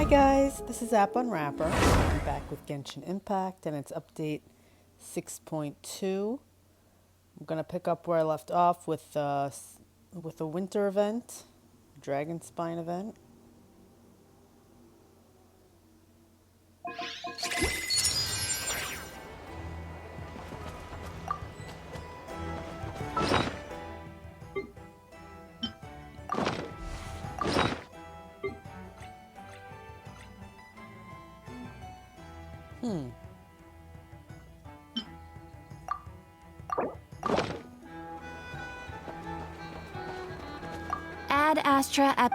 guys, this is App Unwrapper. I'm back with Genshin Impact and it's update 6.2. I'm gonna pick up where I left off with a winter event, Dragon Spine event. Add Astra at...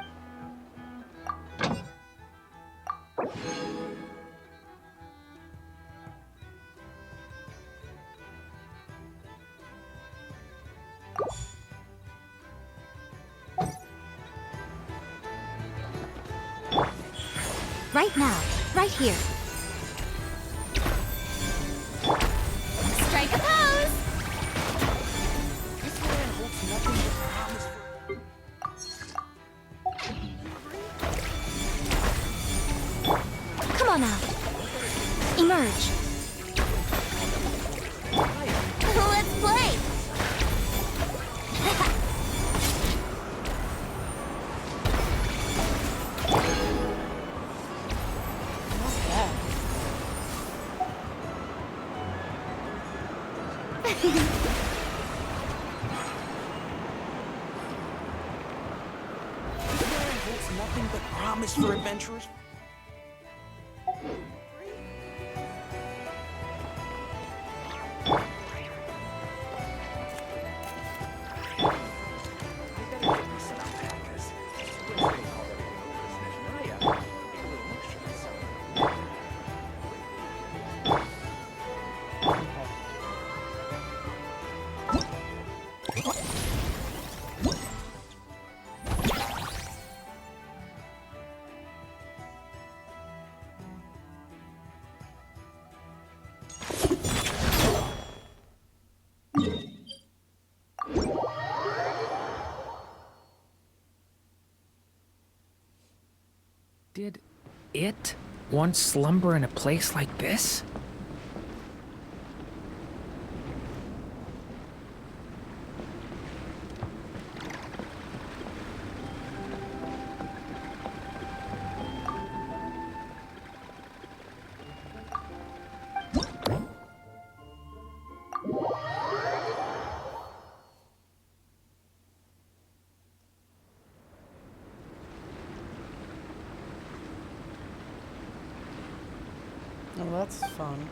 Right now, right here. Strike a pose! This land holds nothing but promise Come on now. Emerge. Let's play! This land holds nothing but promise for adventurers. Did it once slumber in a place like this? Oh, that's fun.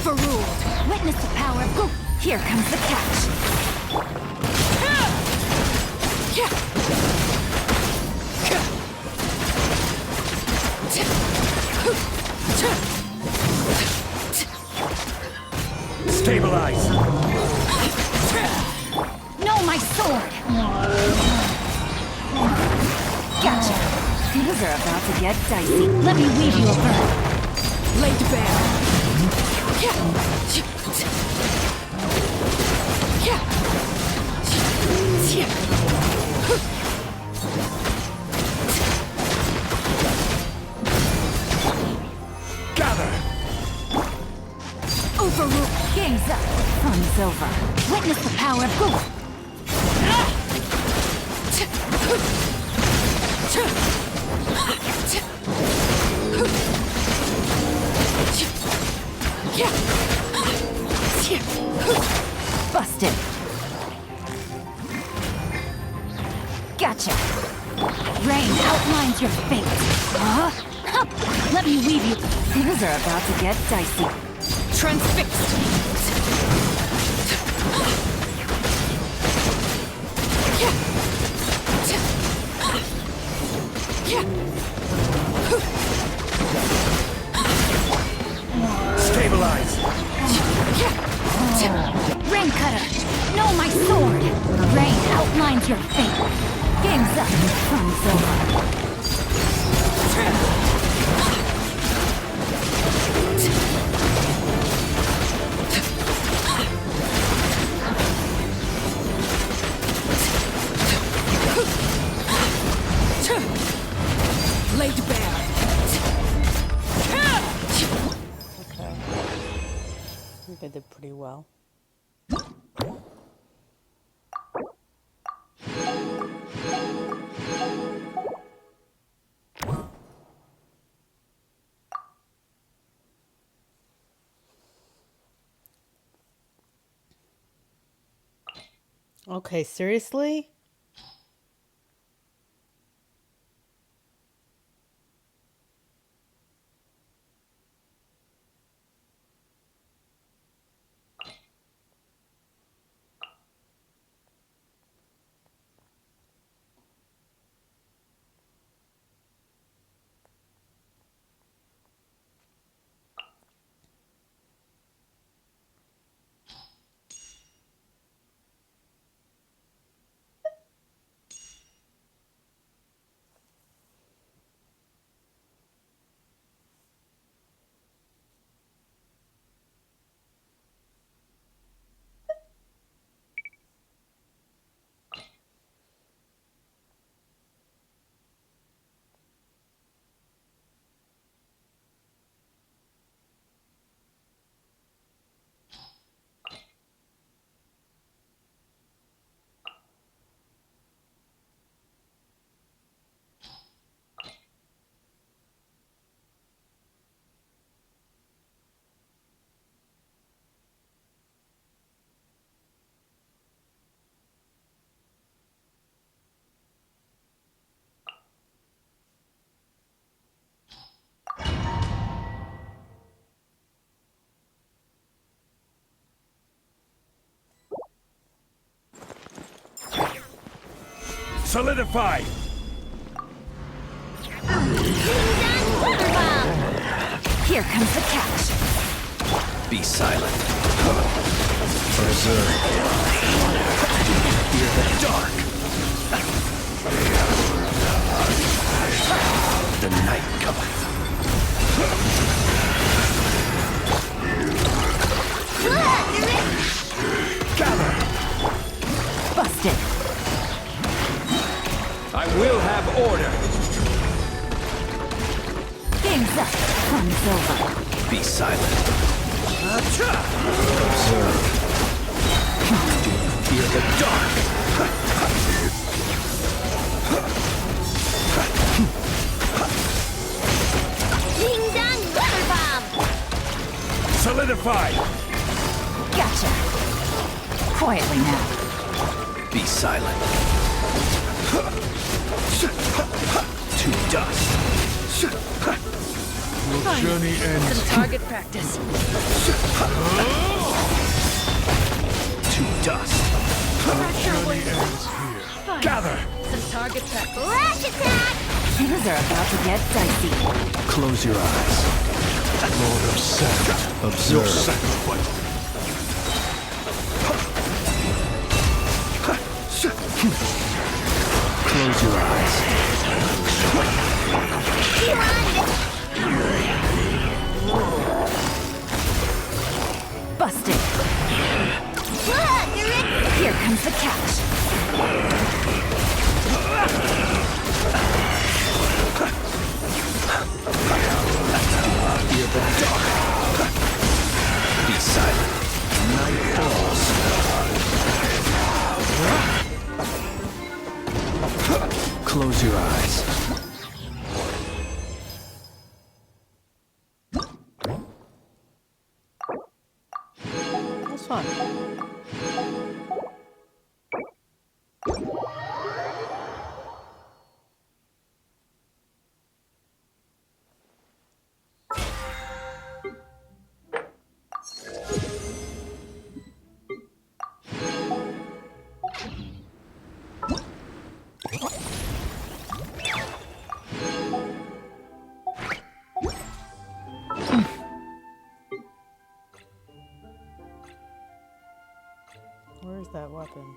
Overruled. Witness the power of... Here comes the catch. Stabilize! No, my sword! Gotcha. Things are about to get dicey. Let me weave you a bird. Laid bare. Gather! Overruled. Game's up. Fun's over. Witness the power of... Busted. Gotcha. Rain outlines your fate. Huh? Let me weave you. Things are about to get dicey. Transfixed. Stabilize! Rain cutter! No, my sword! Rain outlines your fate. Game's up. Fun's over. Laid bare. Okay. I think I did pretty well. Okay, seriously? Solidify! Here comes the catch. Be silent. Preserve. Fear the dark. The night cometh. Gather! Busted. I will have order! Game's up. Fun's over. Be silent. Acha! Observe. Fear the dark. Ding dong, butter bomb. Solidify! Gotcha. Quietly now. Be silent. To dust. Your journey ends. Some target practice. To dust. Journey ends here. Gather. Some target practice. Lash attack! Things are about to get dicey. Close your eyes. Lord of Sand. Your Observe. sacrifice. Close your eyes. Busted. Here comes the catch. Fear the dark. Be silent. Night falls. Close your eyes. That's fun. Where is that weapon?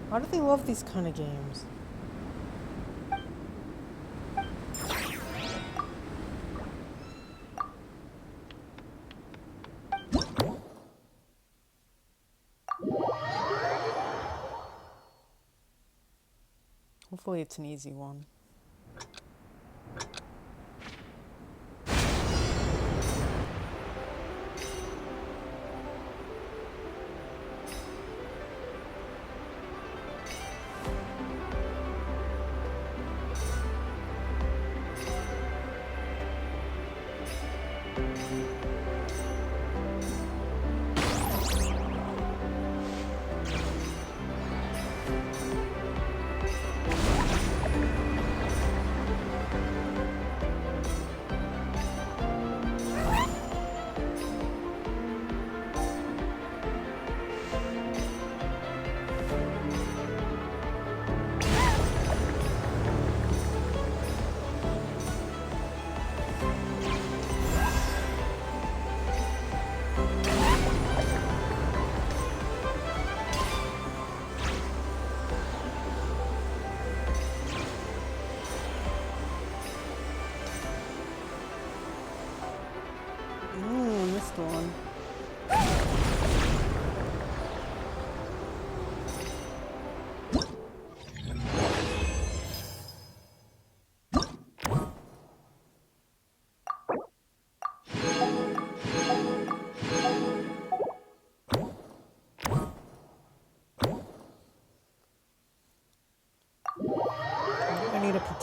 Why do they love these kind of games? Hopefully it's an easy one.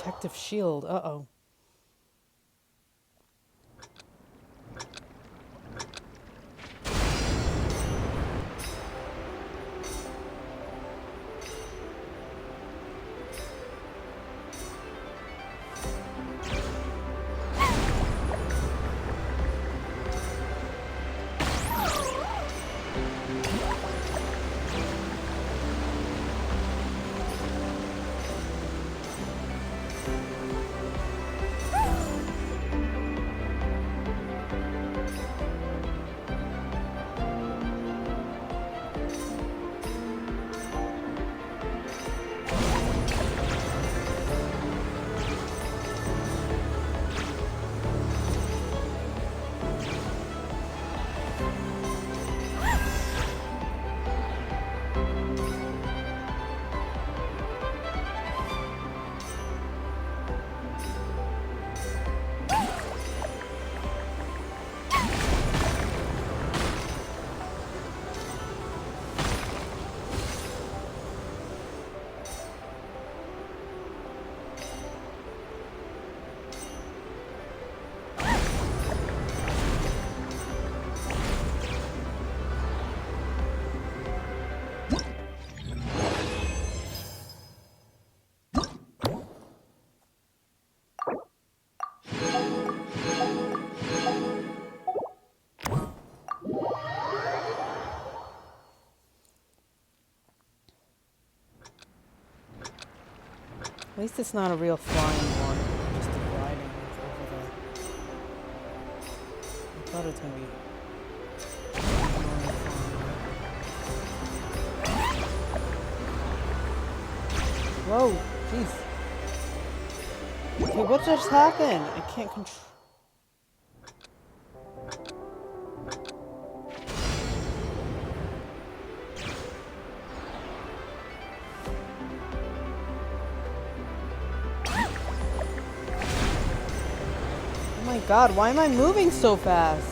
Protective shield. Uh-oh. At least it's not a real flying one. Just a gliding over there. I thought it was going to be... Whoa, jeez. Okay, what just happened? I can't control... Oh my god, why am I moving so fast?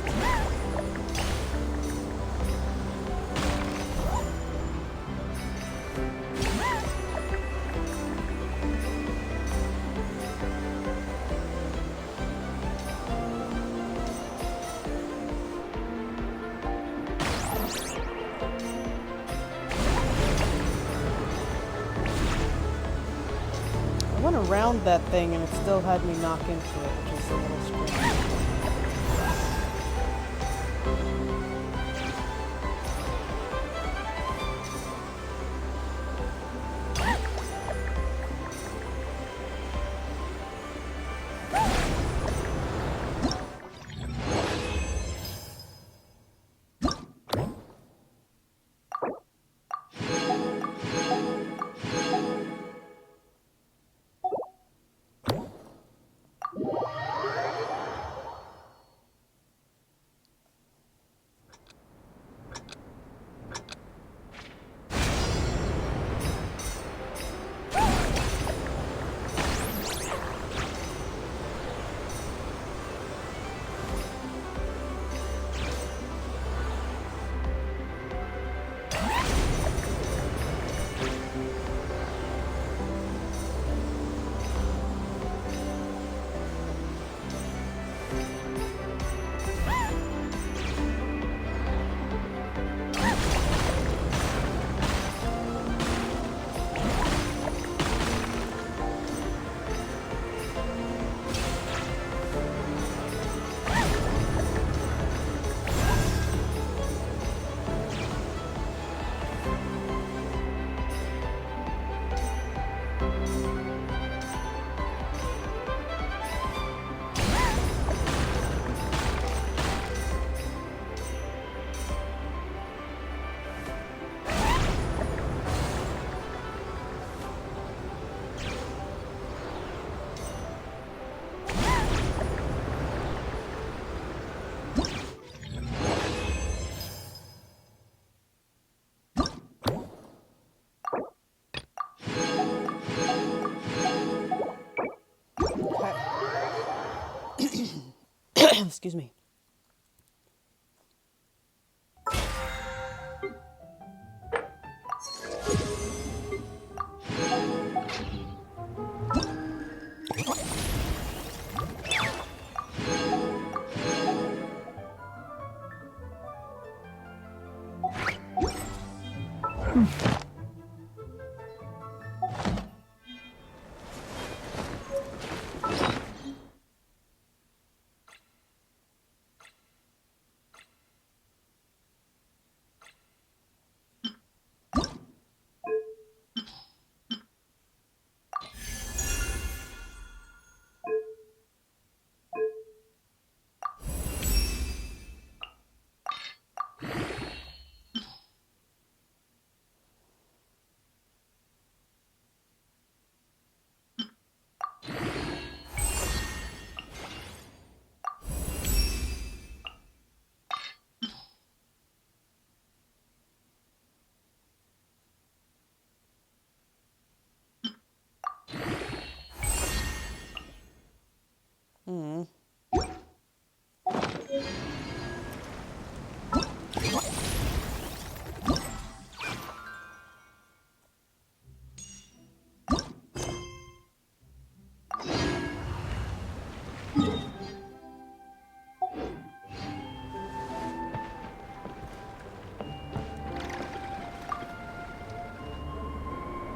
I went around that thing and it still had me knock into it, which is a little strange. Excuse me.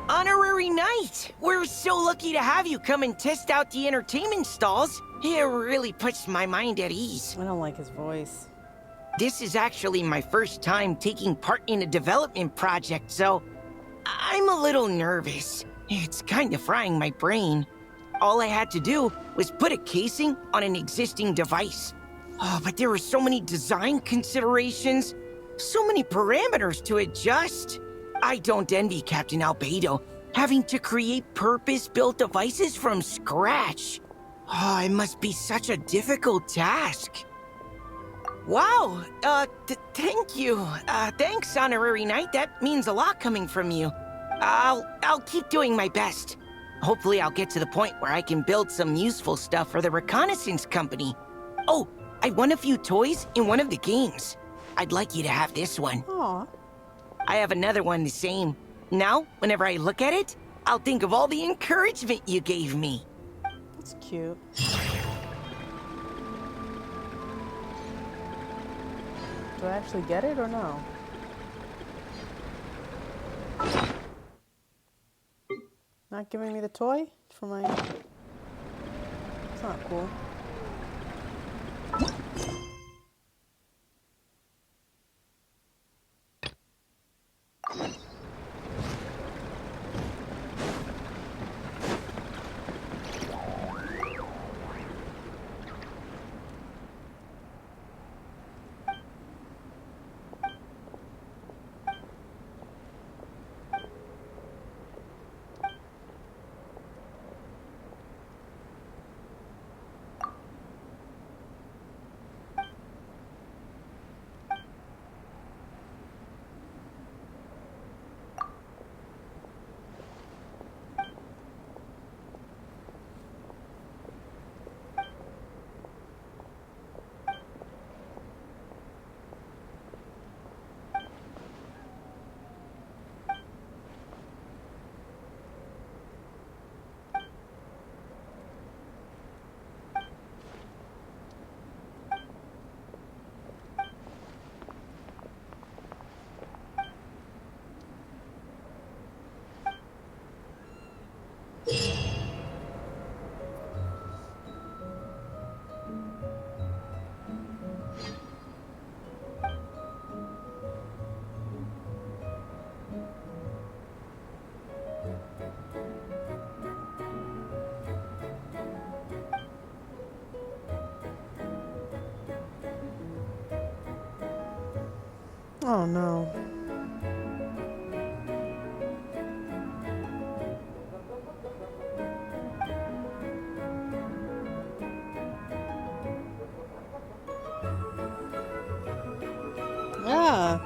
Honorary Knight! We're so lucky to have you come and test out the entertainment stalls. It really puts my mind at ease. I don't like his voice. This is actually my first time taking part in a development project, so I'm a little nervous. It's kind of frying my brain. All I had to do was put a casing on an existing device. Oh, but there were so many design considerations, so many parameters to adjust. I don't envy Captain Albedo having to create purpose-built devices from scratch. Oh, it must be such a difficult task. Wow, thank you. Thanks, Honorary Knight. That means a lot coming from you. I'll keep doing my best. Hopefully I'll get to the point where I can build some useful stuff for the reconnaissance company. Oh, I won a few toys in one of the games. I'd like you to have this one. Aw. I have another one the same. Now, whenever I look at it, I'll think of all the encouragement you gave me. That's cute. Do I actually get it or no? Not giving me the toy for my... It's not cool. Oh no. Yeah.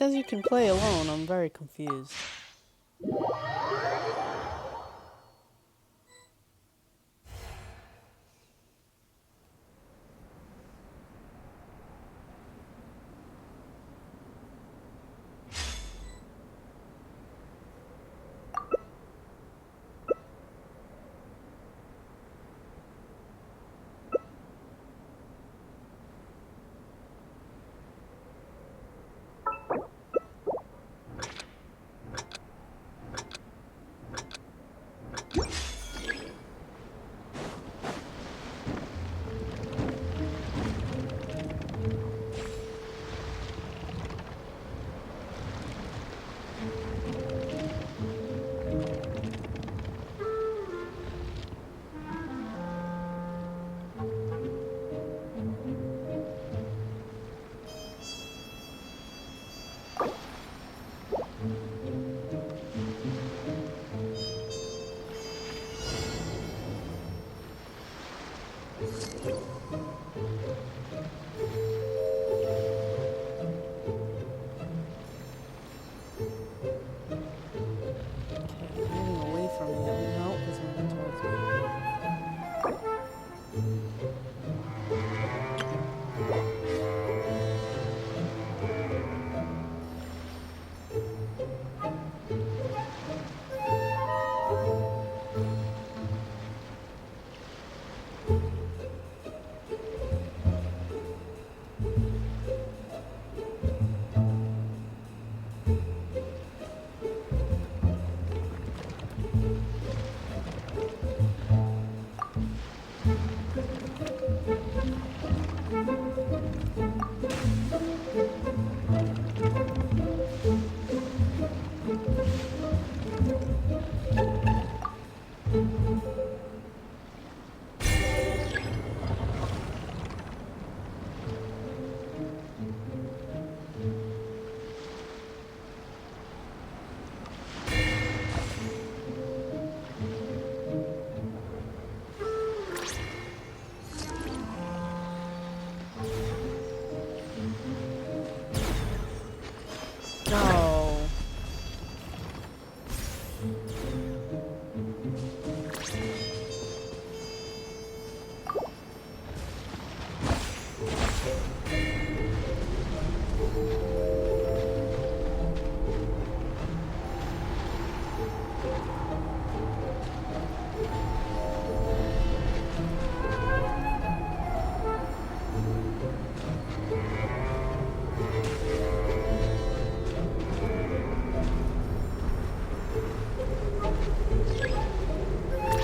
says you can play alone. I'm very confused. Moving away from me. No, he's moving towards me. No.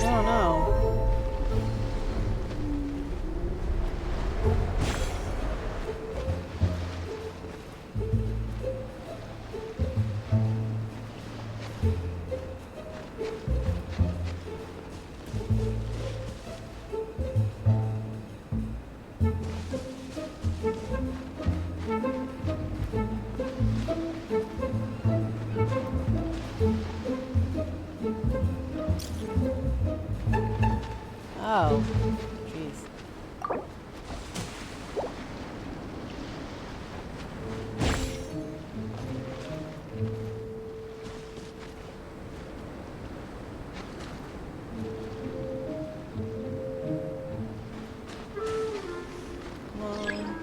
Oh no. Oh, jeez. Come on.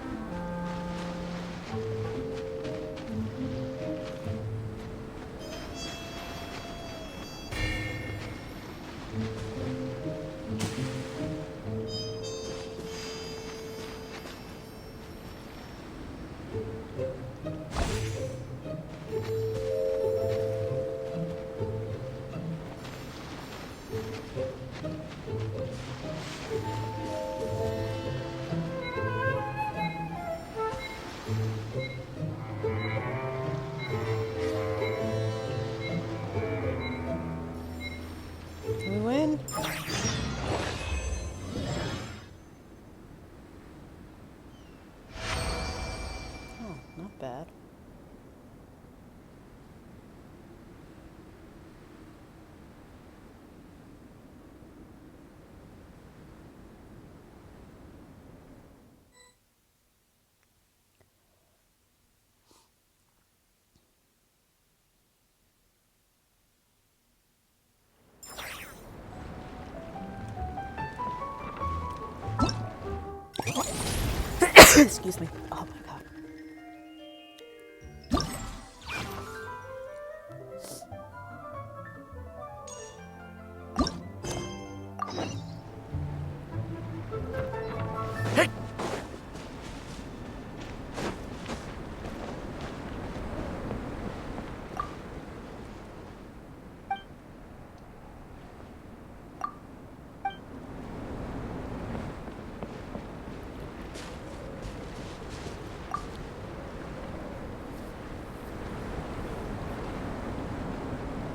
Excuse me. Oh my god.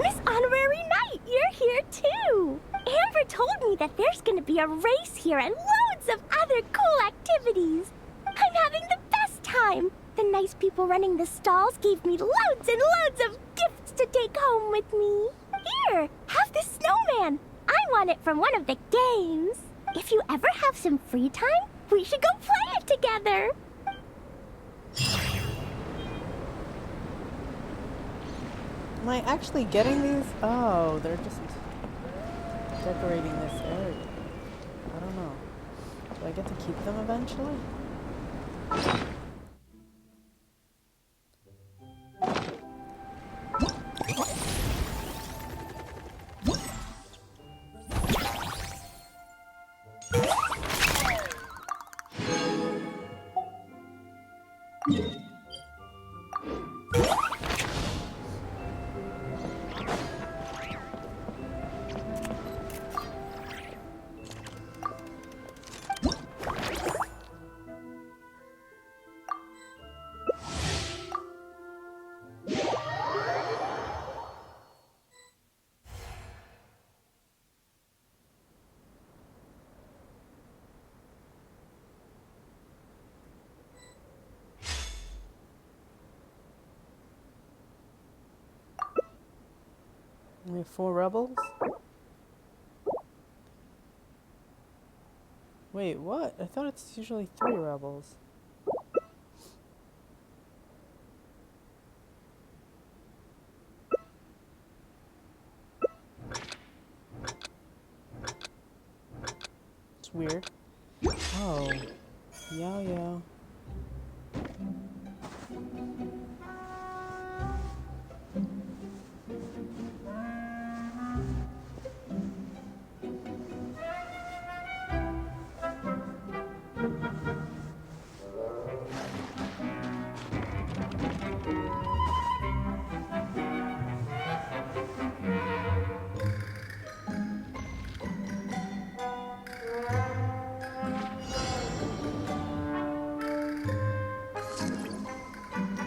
Miss Honorary Knight, you're here too! Amber told me that there's gonna be a race here and loads of other cool activities. I'm having the best time. The nice people running the stalls gave me loads and loads of gifts to take home with me. Here, have this snowman. I want it from one of the games. If you ever have some free time, we should go play it together. Am I actually getting these? Oh, they're just decorating this area. I don't know. Do I get to keep them eventually? Only 4 rebels? Wait, what? I thought it's usually 3 rebels. It's weird. Oh. Yeah.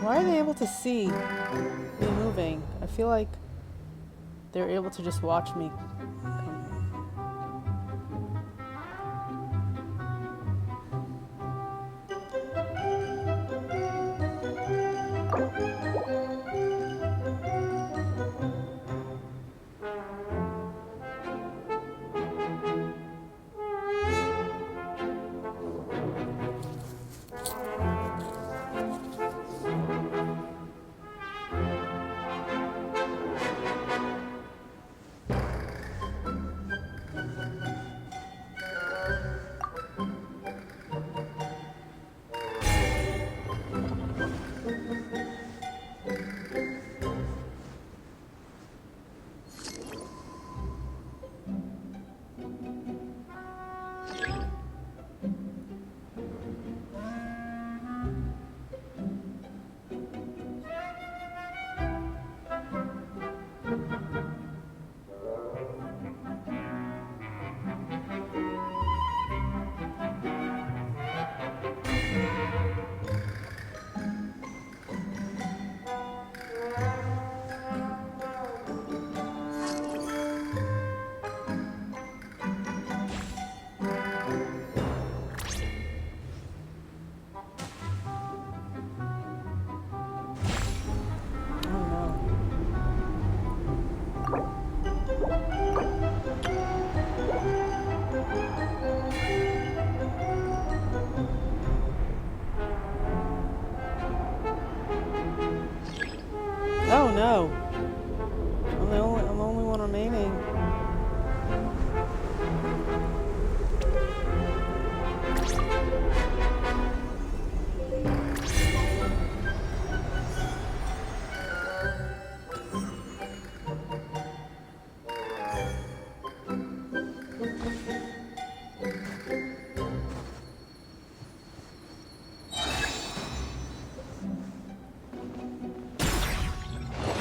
Why are they able to see me moving? I feel like they're able to just watch me.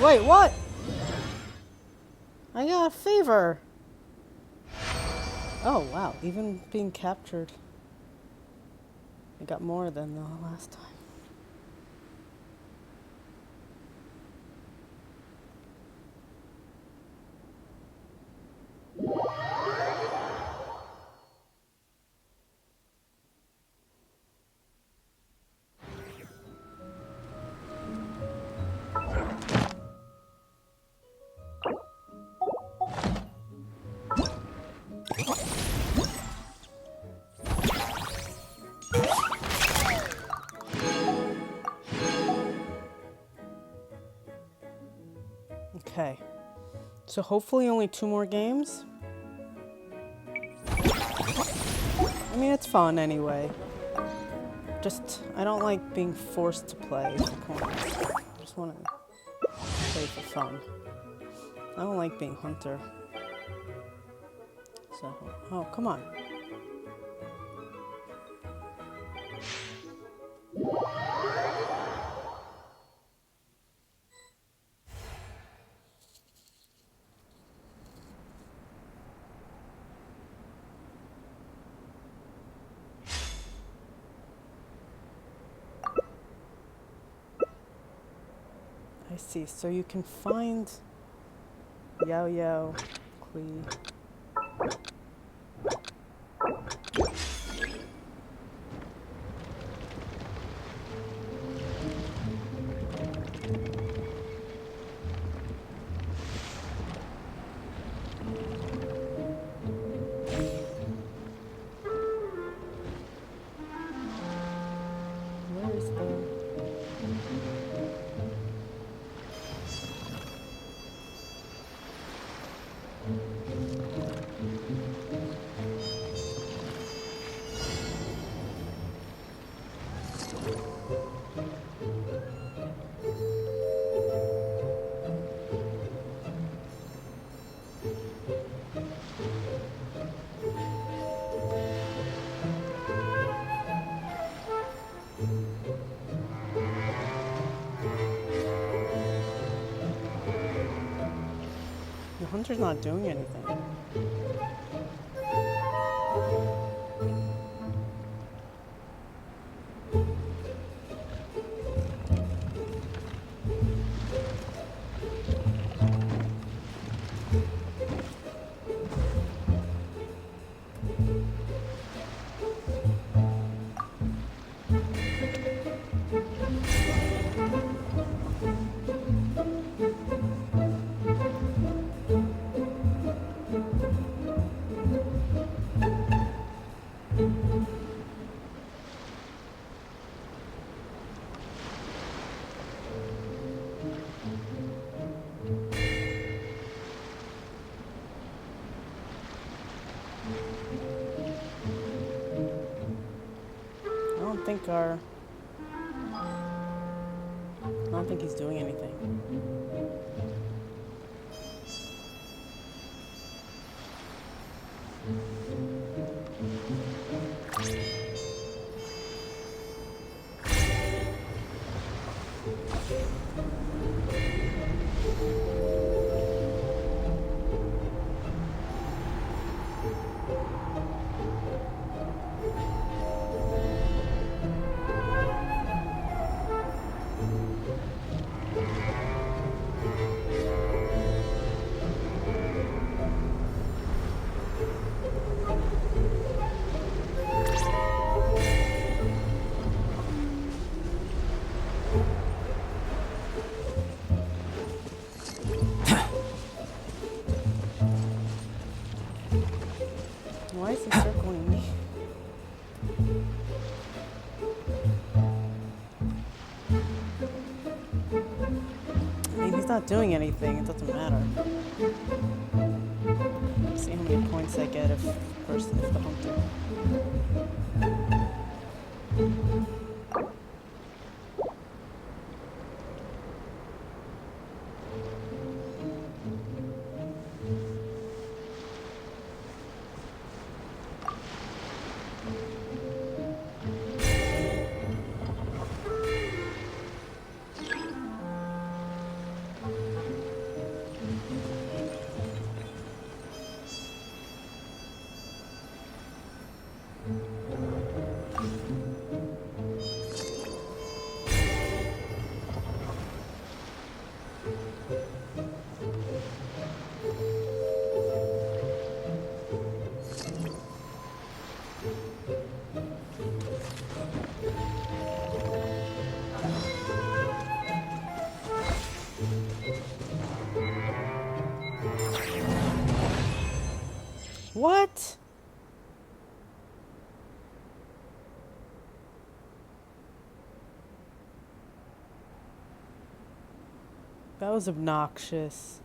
Wait, what? I got a favor. Oh, wow. Even being captured, I got more than the last time. Okay, so hopefully only 2 more games. I mean, it's fun anyway. Just, I don't like being forced to play for coins. I just want to play for fun. I don't like being hunter. So, oh, come on. I see. So you can find Yao Yao, Klee. Where is the... The hunter's not doing anything. I don't think he's doing anything. Why is he circling me? I mean, he's not doing anything. It doesn't matter. Let's see how many points I get if the hunter. What? That was obnoxious.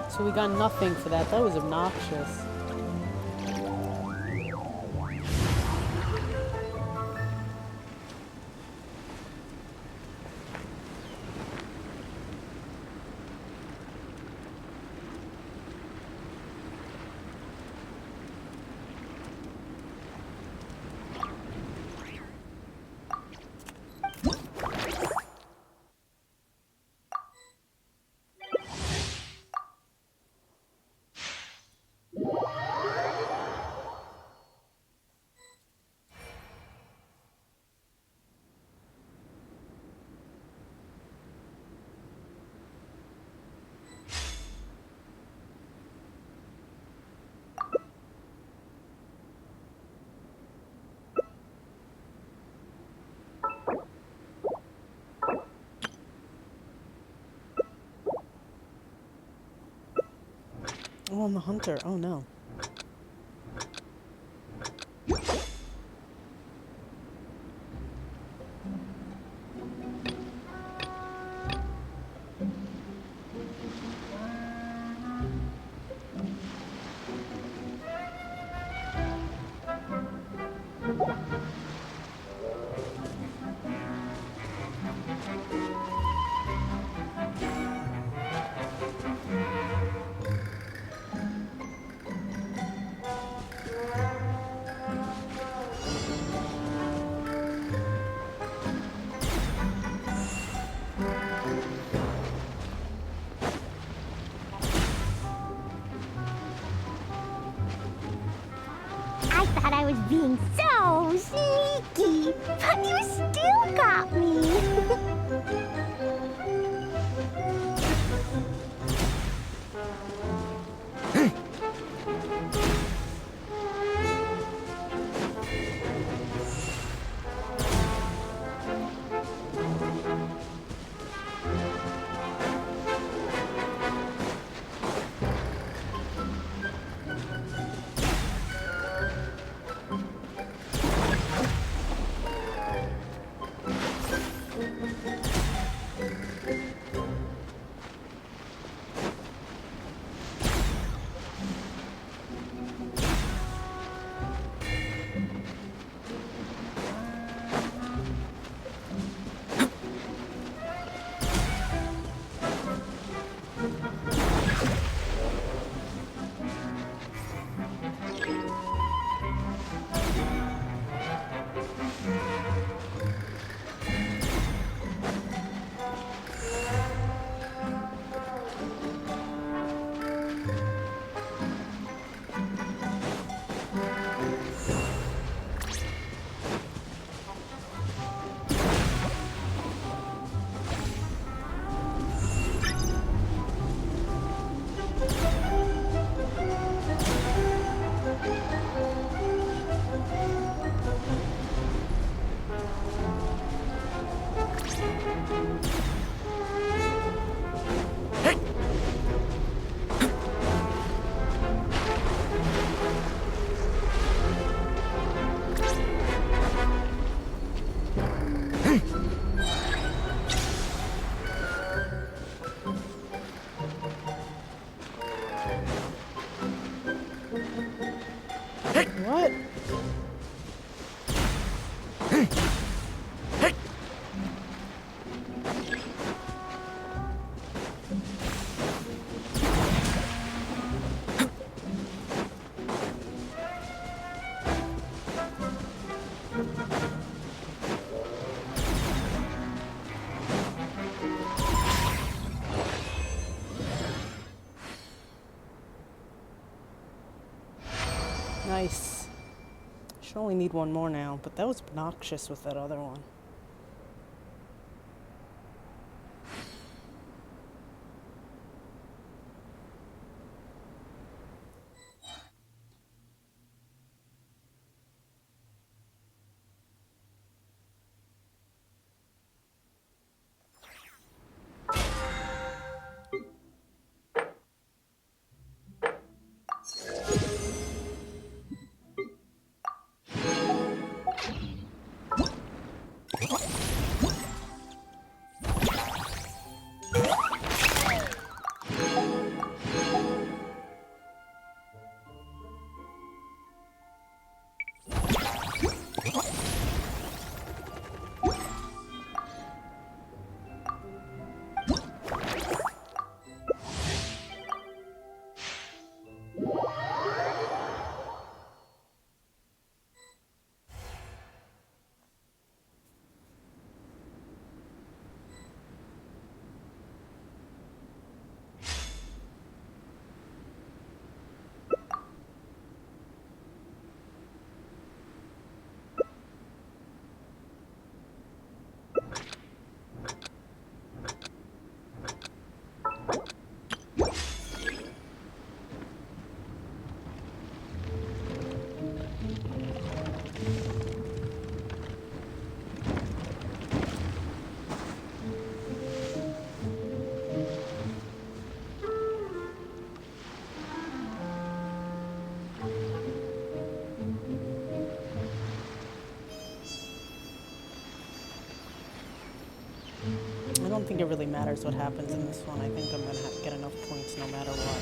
So we got nothing for that. That was obnoxious. Oh, I'm a hunter. Oh no. I thought I was being so sneaky, but you still got me. What? Nice. Should only need one more now, but that was obnoxious with that other one. I don't think it really matters what happens in this one. I think I'm gonna get enough points no matter what.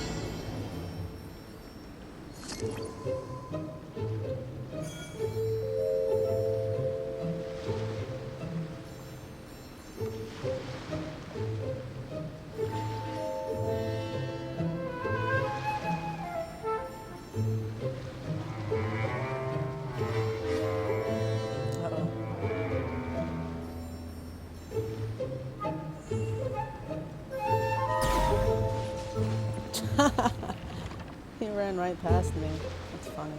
Uh-oh. He ran right past me. That's funny.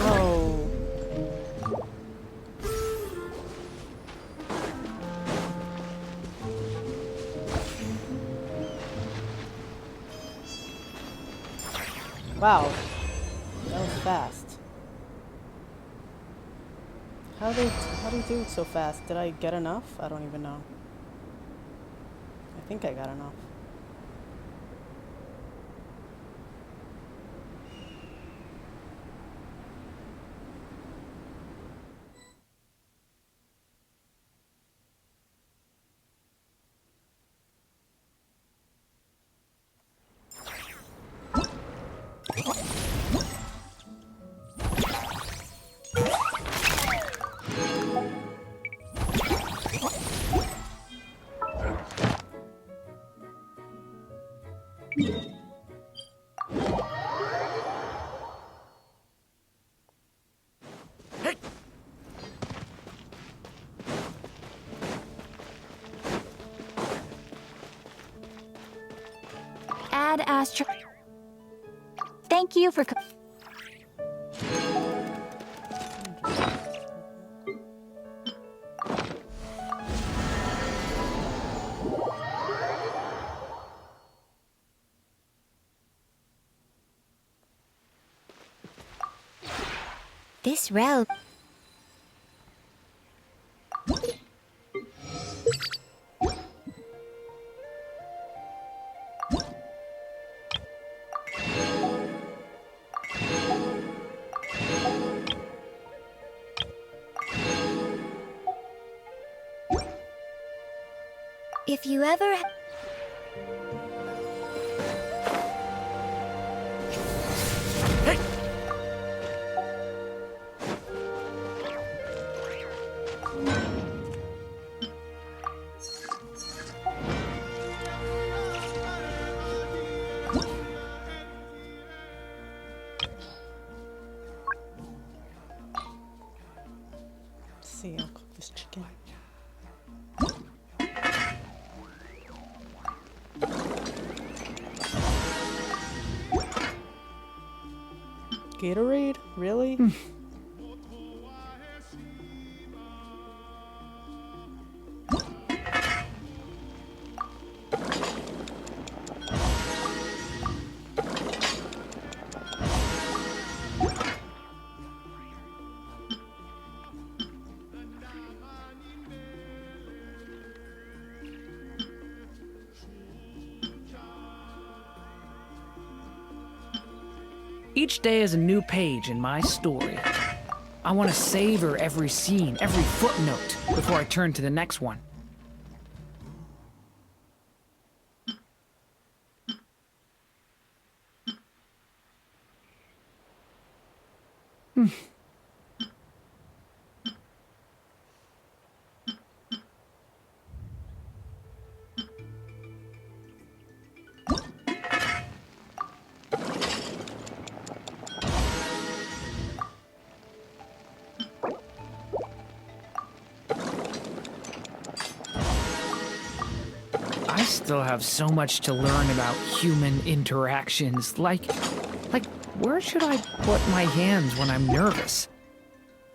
Oh. Wow. That was fast. How do you do it so fast? Did I get enough? I don't even know. I think I got enough. Add Astro. Thank you for. This realm. If you ever... See, I'll cook this chicken. Gatorade? Really? Each day is a new page in my story. I want to savor every scene, every footnote, before I turn to the next one. I still have so much to learn about human interactions. Like, where should I put my hands when I'm nervous?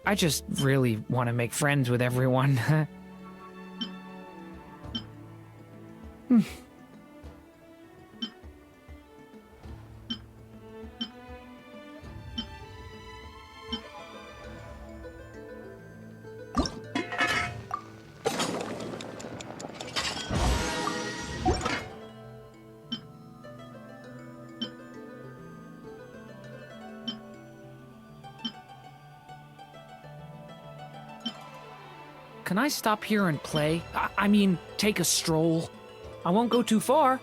I just really want to make friends with everyone. Can I stop here and play? I mean, take a stroll. I won't go too far.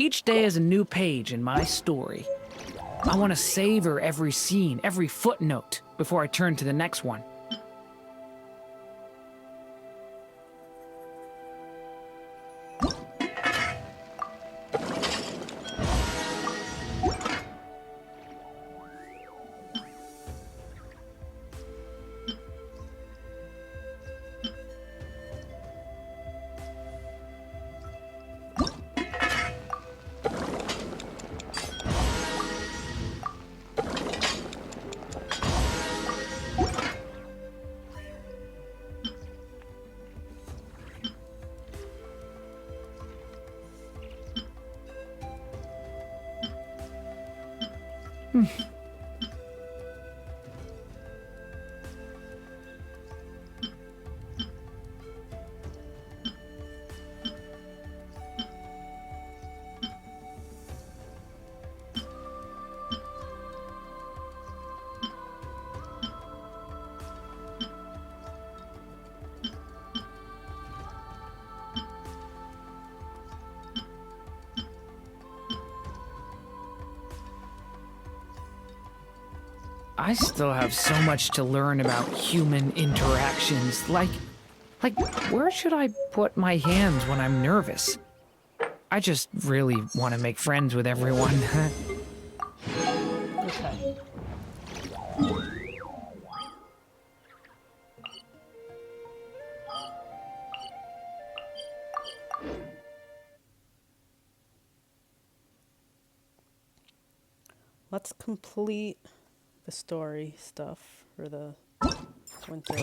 Each day is a new page in my story. I want to savor every scene, every footnote, before I turn to the next one. I still have so much to learn about human interactions. Like, where should I put my hands when I'm nervous? I just really want to make friends with everyone. Okay. Let's complete the story stuff for the winter.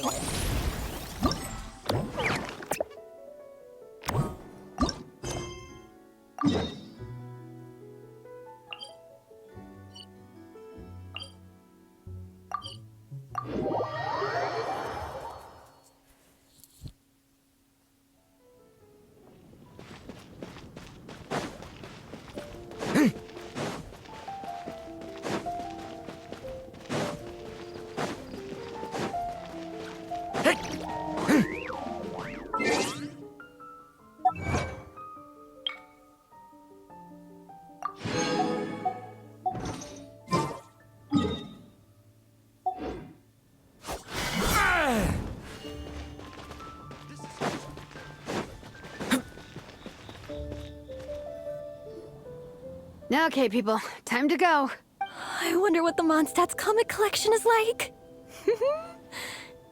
Okay, people, time to go. I wonder what the Mondstadt's comic collection is like.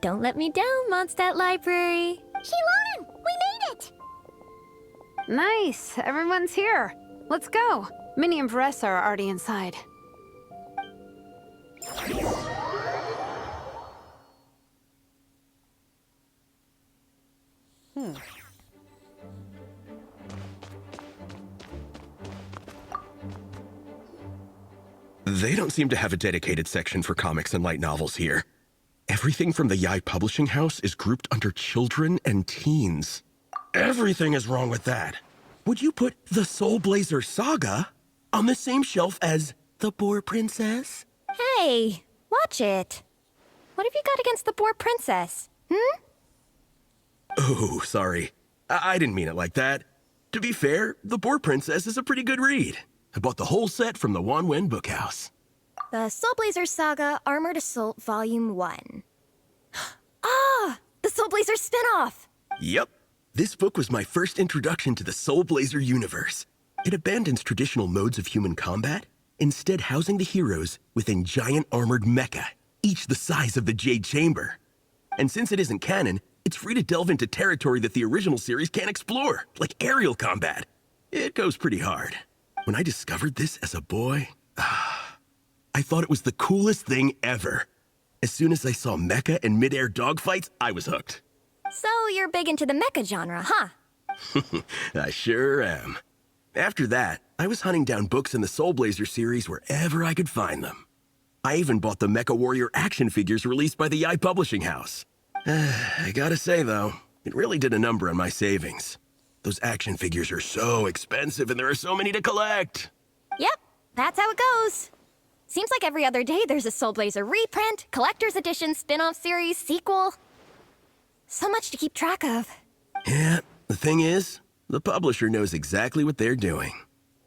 Don't let me down, Mondstadt Library. Shilonen, we made it! Nice, everyone's here. Let's go. Minnie and Varessa are already inside. They don't seem to have a dedicated section for comics and light novels here. Everything from the Yai Publishing House is grouped under children and teens. Everything is wrong with that. Would you put the Soulblazer saga on the same shelf as the Boar Princess? Hey, watch it. What have you got against the Boar Princess? Oh, sorry. I didn't mean it like that. To be fair, the Boar Princess is a pretty good read. I bought the whole set from the Wanwen Bookhouse. The Soulblazer Saga Armored Assault Volume 1. Ah! The Soulblazer spin-off! Yep. This book was my first introduction to the Soulblazer universe. It abandons traditional modes of human combat, instead housing the heroes within giant armored mecha, each the size of the Jade Chamber. And since it isn't canon, it's free to delve into territory that the original series can't explore, like aerial combat. It goes pretty hard. When I discovered this as a boy, I thought it was the coolest thing ever. As soon as I saw mecha and mid-air dogfights, I was hooked. So you're big into the mecha genre, huh? I sure am. After that, I was hunting down books in the Soulblazer series wherever I could find them. I even bought the Mecha Warrior action figures released by the Yai Publishing House. I gotta say, though, it really did a number on my savings. Those action figures are so expensive and there are so many to collect. Yep, that's how it goes. Seems like every other day there's a Soulblazer reprint, collector's edition, spin-off series, sequel. So much to keep track of. Yeah, the thing is, the publisher knows exactly what they're doing.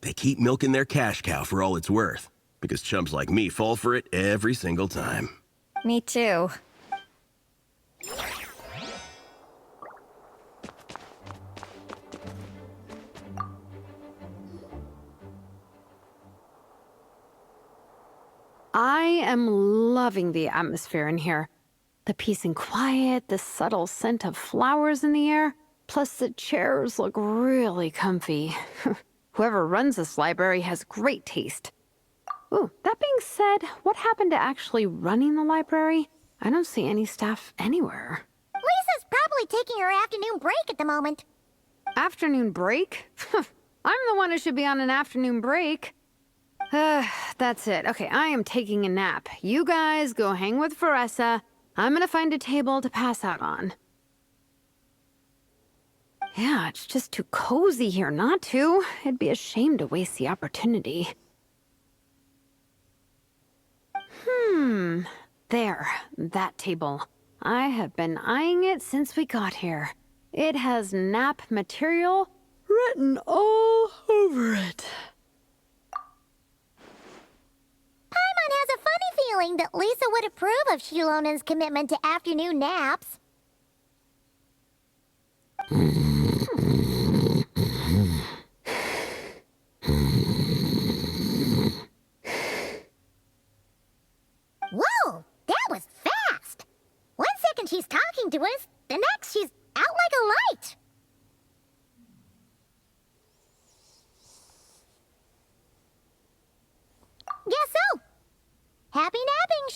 They keep milking their cash cow for all it's worth, because chumps like me fall for it every single time. Me too. I am loving the atmosphere in here. The peace and quiet, the subtle scent of flowers in the air, plus the chairs look really comfy. Whoever runs this library has great taste. Ooh, that being said, what happened to actually running the library? I don't see any staff anywhere. Lisa's probably taking her afternoon break at the moment. Afternoon break? I'm the one who should be on an afternoon break. That's it. Okay, I am taking a nap. You guys go hang with Varessa. I'm gonna find a table to pass out on. Yeah, it's just too cozy here not to. It'd be a shame to waste the opportunity. There, that table. I have been eyeing it since we got here. It has nap material written all over it. Paimon has a funny feeling that Lisa would approve of Shilonen's commitment to afternoon naps.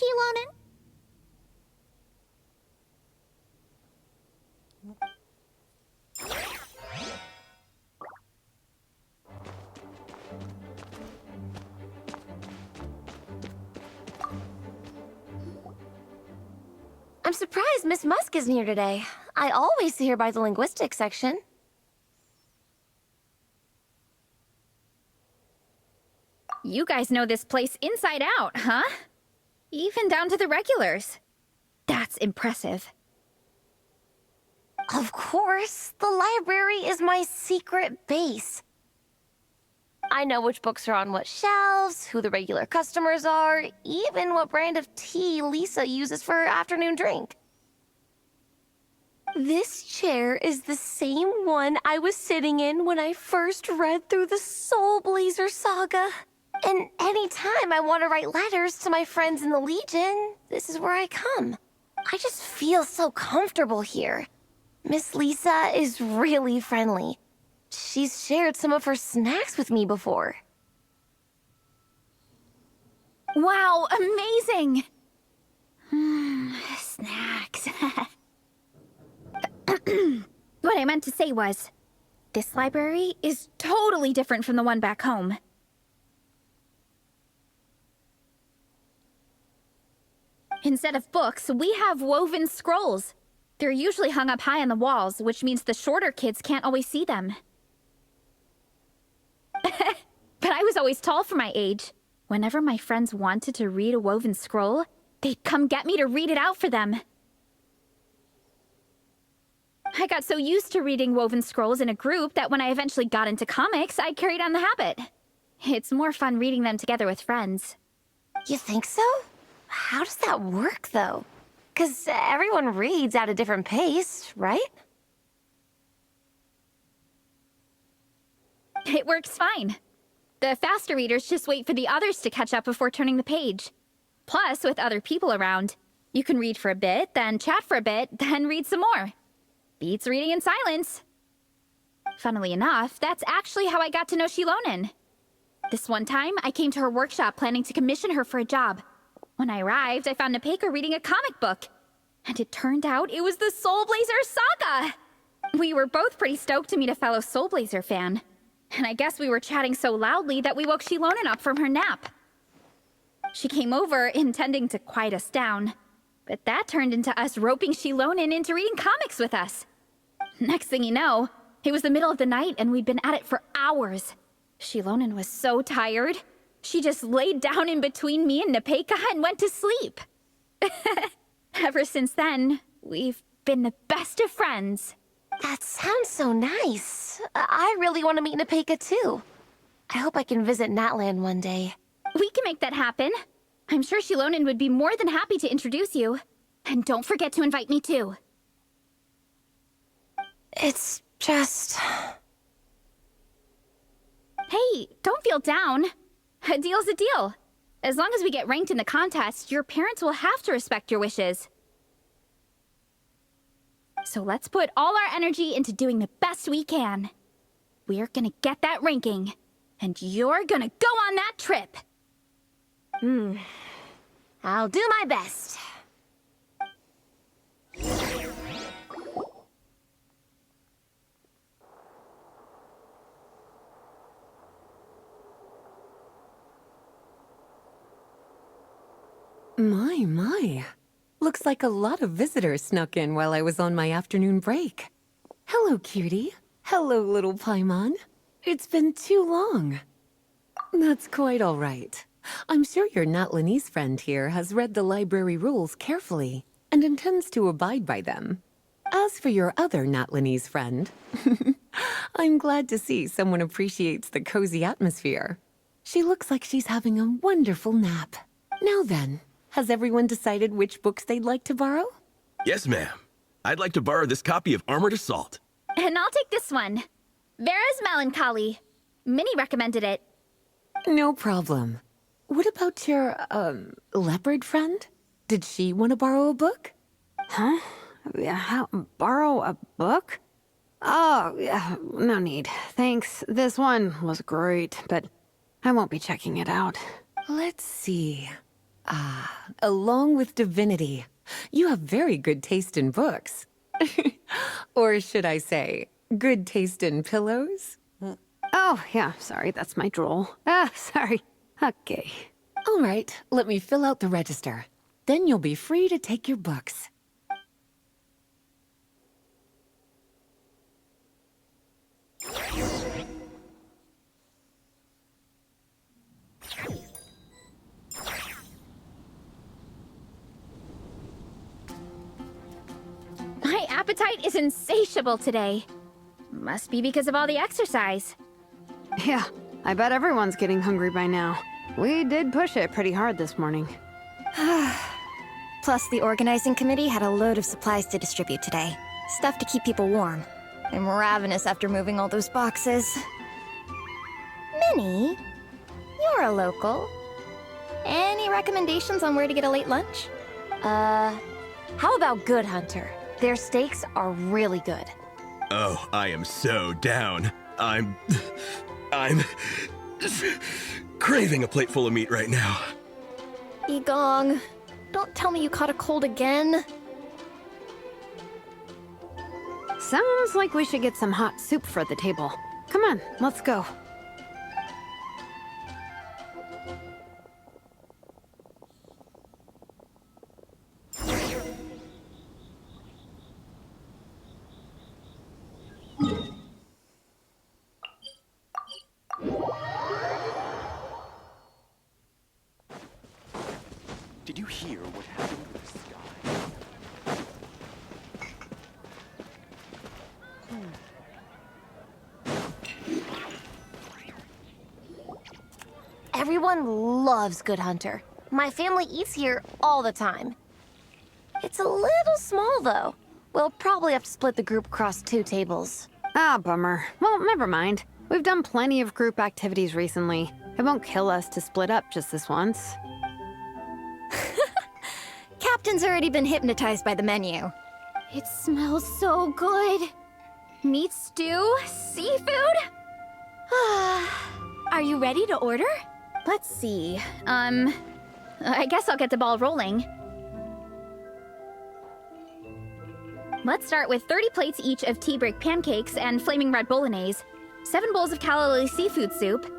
Shilonen? I'm surprised Miss Musk isn't here today. I always see her by the linguistics section. You guys know this place inside out, huh? Even down to the regulars. That's impressive. Of course, the library is my secret base. I know which books are on what shelves, who the regular customers are, even what brand of tea Lisa uses for her afternoon drink. This chair is the same one I was sitting in when I first read through the Soulblazer saga. And anytime I want to write letters to my friends in the Legion, this is where I come. I just feel so comfortable here. Miss Lisa is really friendly. She's shared some of her snacks with me before. Wow, amazing! Snacks. What I meant to say was, this library is totally different from the one back home. Instead of books, we have woven scrolls. They're usually hung up high on the walls, which means the shorter kids can't always see them. But I was always tall for my age. Whenever my friends wanted to read a woven scroll, they'd come get me to read it out for them. I got so used to reading woven scrolls in a group that when I eventually got into comics, I carried on the habit. It's more fun reading them together with friends. You think so? How does that work, though? 'Cause everyone reads at a different pace, right? It works fine. The faster readers just wait for the others to catch up before turning the page. Plus, with other people around, you can read for a bit, then chat for a bit, then read some more. Beats reading in silence. Funnily enough, that's actually how I got to know Shilonen. This one time, I came to her workshop planning to commission her for a job. When I arrived, I found Nepeka reading a comic book. And it turned out it was the Soulblazer saga! We were both pretty stoked to meet a fellow Soulblazer fan. And I guess we were chatting so loudly that we woke Shilonen up from her nap. She came over, intending to quiet us down. But that turned into us roping Shilonen into reading comics with us. Next thing you know, it was the middle of the night and we'd been at it for hours. Shilonen was so tired. She just laid down in between me and Nepeka and went to sleep. Ever since then, we've been the best of friends. That sounds so nice. I really want to meet Nepeka too. I hope I can visit Natland one day. We can make that happen. I'm sure Shilonen would be more than happy to introduce you. And don't forget to invite me too. It's just... Hey, don't feel down. A deal's a deal. As long as we get ranked in the contest, your parents will have to respect your wishes. So let's put all our energy into doing the best we can. We're gonna get that ranking, and you're gonna go on that trip. I'll do my best. My. Looks like a lot of visitors snuck in while I was on my afternoon break. Hello, cutie. Hello, little Paimon. It's been too long. That's quite all right. I'm sure your Natlanese friend here has read the library rules carefully and intends to abide by them. As for your other Natlanese friend, I'm glad to see someone appreciates the cozy atmosphere. She looks like she's having a wonderful nap. Now then, has everyone decided which books they'd like to borrow? Yes, ma'am. I'd like to borrow this copy of Armored Assault. And I'll take this one. Vera's Melancholy. Minnie recommended it. No problem. What about your, leopard friend? Did she want to borrow a book? Huh? Borrow a book? Oh, yeah, no need. Thanks. This one was great, but I won't be checking it out. Let's see. Along with divinity. You have very good taste in books. Or should I say, good taste in pillows? Oh, yeah, sorry, that's my drool. Sorry. Okay. All right, let me fill out the register. Then you'll be free to take your books. My appetite is insatiable today. Must be because of all the exercise. Yeah, I bet everyone's getting hungry by now. We did push it pretty hard this morning. Plus, the organizing committee had a load of supplies to distribute today. Stuff to keep people warm. I'm ravenous after moving all those boxes. Minnie, you're a local. Any recommendations on where to get a late lunch? How about Good Hunter? Their steaks are really good. Oh, I am so down. I'm craving a plate full of meat right now. Egong, don't tell me you caught a cold again. Sounds like we should get some hot soup for the table. Come on, let's go. Did you hear what happened with the sky? Everyone loves Good Hunter. My family eats here all the time. It's a little small, though. We'll probably have to split the group across 2 tables. Ah, bummer. Well, never mind. We've done plenty of group activities recently. It won't kill us to split up just this once. Captain's already been hypnotized by the menu. It smells so good. Meat stew? Seafood? Are you ready to order? Let's see. I guess I'll get the ball rolling. Let's start with 30 plates each of tea break pancakes and flaming red bolognese, 7 bowls of calla seafood soup,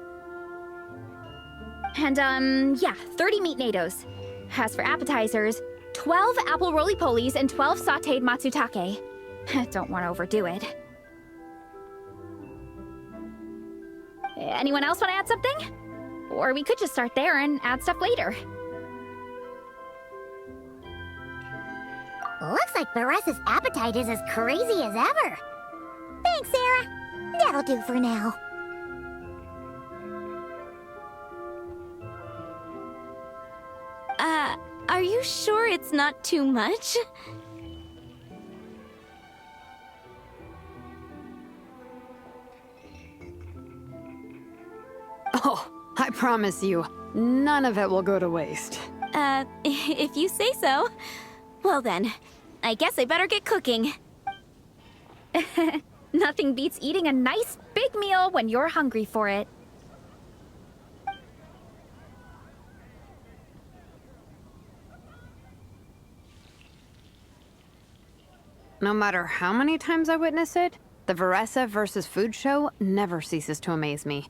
and, 30 meat natos. As for appetizers, 12 apple roly-polies and 12 sauteed matsutake. Don't want to overdo it. Anyone else want to add something? Or we could just start there and add stuff later. Looks like Baressa's appetite is as crazy as ever. Thanks, Sarah. That'll do for now. Are you sure it's not too much? Oh, I promise you, none of it will go to waste. If you say so. Well then, I guess I better get cooking. Nothing beats eating a nice big meal when you're hungry for it. No matter how many times I witness it, the Veressa versus Food show never ceases to amaze me.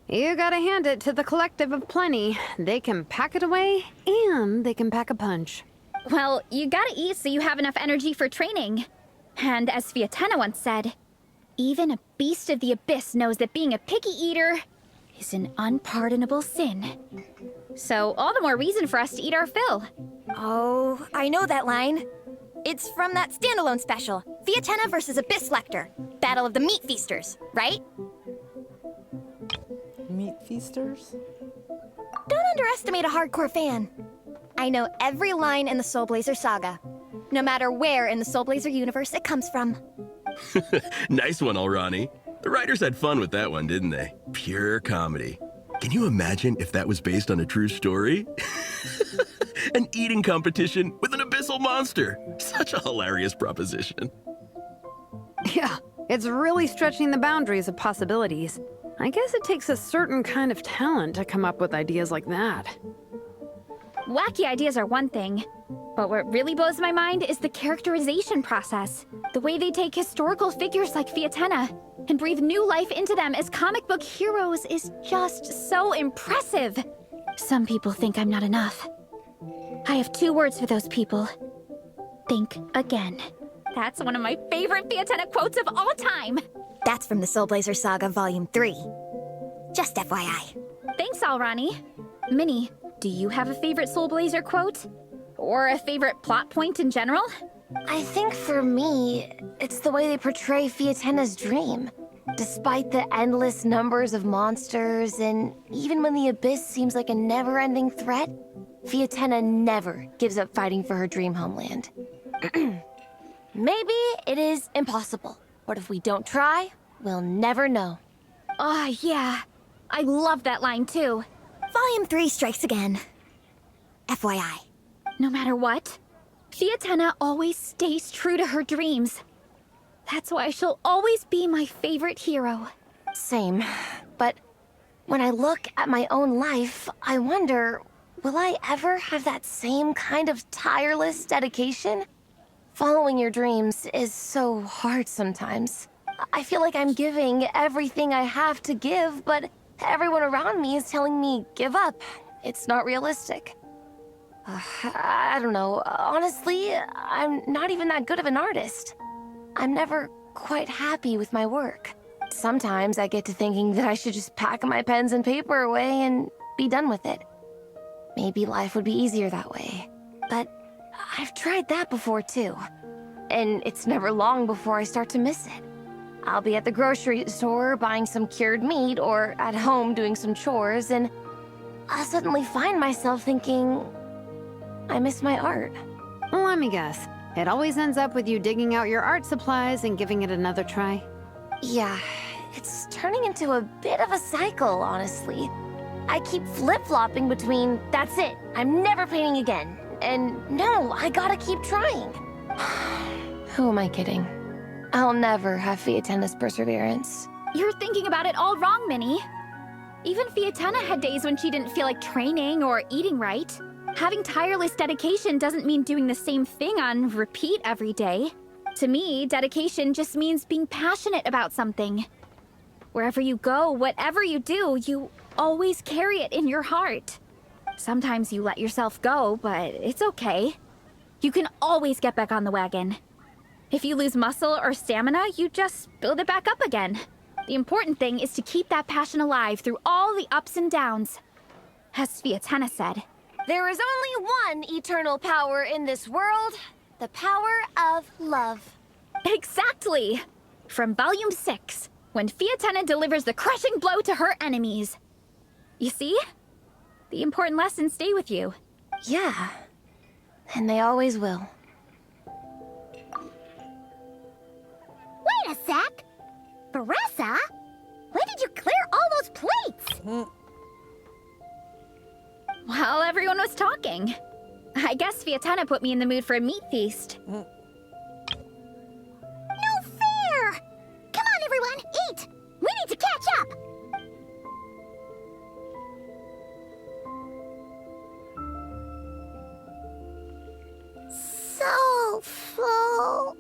You gotta hand it to the collective of plenty. They can pack it away, and they can pack a punch. Well, you gotta eat so you have enough energy for training. And as Fiatena once said, even a beast of the abyss knows that being a picky eater is an unpardonable sin. So all the more reason for us to eat our fill. Oh, I know that line. It's from that standalone special, Fiatena versus Abyss Lecter, Battle of the Meat Feasters, right? Meat feasters? Don't underestimate a hardcore fan. I know every line in the Soulblazer saga, no matter where in the Soulblazer universe it comes from. Nice one, Alrani. The writers had fun with that one, didn't they? Pure comedy. Can you imagine if that was based on a true story? An eating competition with an abyssal monster. Such a hilarious proposition. Yeah, it's really stretching the boundaries of possibilities. I guess it takes a certain kind of talent to come up with ideas like that. Wacky ideas are one thing, but what really blows my mind is the characterization process. The way they take historical figures like Fiatenna and breathe new life into them as comic book heroes is just so impressive. Some people think I'm not enough. I have 2 words for those people. Think again. That's one of my favorite Fiatenna quotes of all time. That's from the Soulblazer Saga Volume 3. Just FYI. Thanks, Alrani. Minnie, do you have a favorite Soulblazer quote? Or a favorite plot point in general? I think for me, it's the way they portray Fiatenna's dream. Despite the endless numbers of monsters, and even when the Abyss seems like a never-ending threat, Fiatenna never gives up fighting for her dream homeland. Maybe it is impossible, but if we don't try, we'll never know. Oh, yeah. I love that line, too. Volume 3 strikes again. FYI. No matter what, Fiatenna always stays true to her dreams. That's why she'll always be my favorite hero. Same. But when I look at my own life, I wonder, will I ever have that same kind of tireless dedication? Following your dreams is so hard sometimes. I feel like I'm giving everything I have to give, but everyone around me is telling me, give up. It's not realistic. I don't know. Honestly, I'm not even that good of an artist. I'm never quite happy with my work. Sometimes I get to thinking that I should just pack my pens and paper away and be done with it. Maybe life would be easier that way. But I've tried that before too. And it's never long before I start to miss it. I'll be at the grocery store buying some cured meat or at home doing some chores, and I'll suddenly find myself thinking, I miss my art. Let me guess. It always ends up with you digging out your art supplies and giving it another try. Yeah, it's turning into a bit of a cycle, honestly. I keep flip-flopping between, that's it, I'm never painting again, and no, I gotta keep trying. Who am I kidding? I'll never have Fiatenna's perseverance. You're thinking about it all wrong, Minnie. Even Fiatenna had days when she didn't feel like training or eating right. Having tireless dedication doesn't mean doing the same thing on repeat every day. To me, dedication just means being passionate about something. Wherever you go, whatever you do, you always carry it in your heart. Sometimes you let yourself go, but it's okay. You can always get back on the wagon. If you lose muscle or stamina, you just build it back up again. The important thing is to keep that passion alive through all the ups and downs. As Fiatenna said, there is only one eternal power in this world, the power of love. Exactly! From Volume 6, when Fiatenna delivers the crushing blow to her enemies. You see? The important lessons stay with you. Yeah, and they always will. Wait a sec! Beressa? When did you clear all those plates? While everyone was talking. I guess Fiatenna put me in the mood for a meat feast. No fair! Come on, everyone, eat! We need to catch up! So full.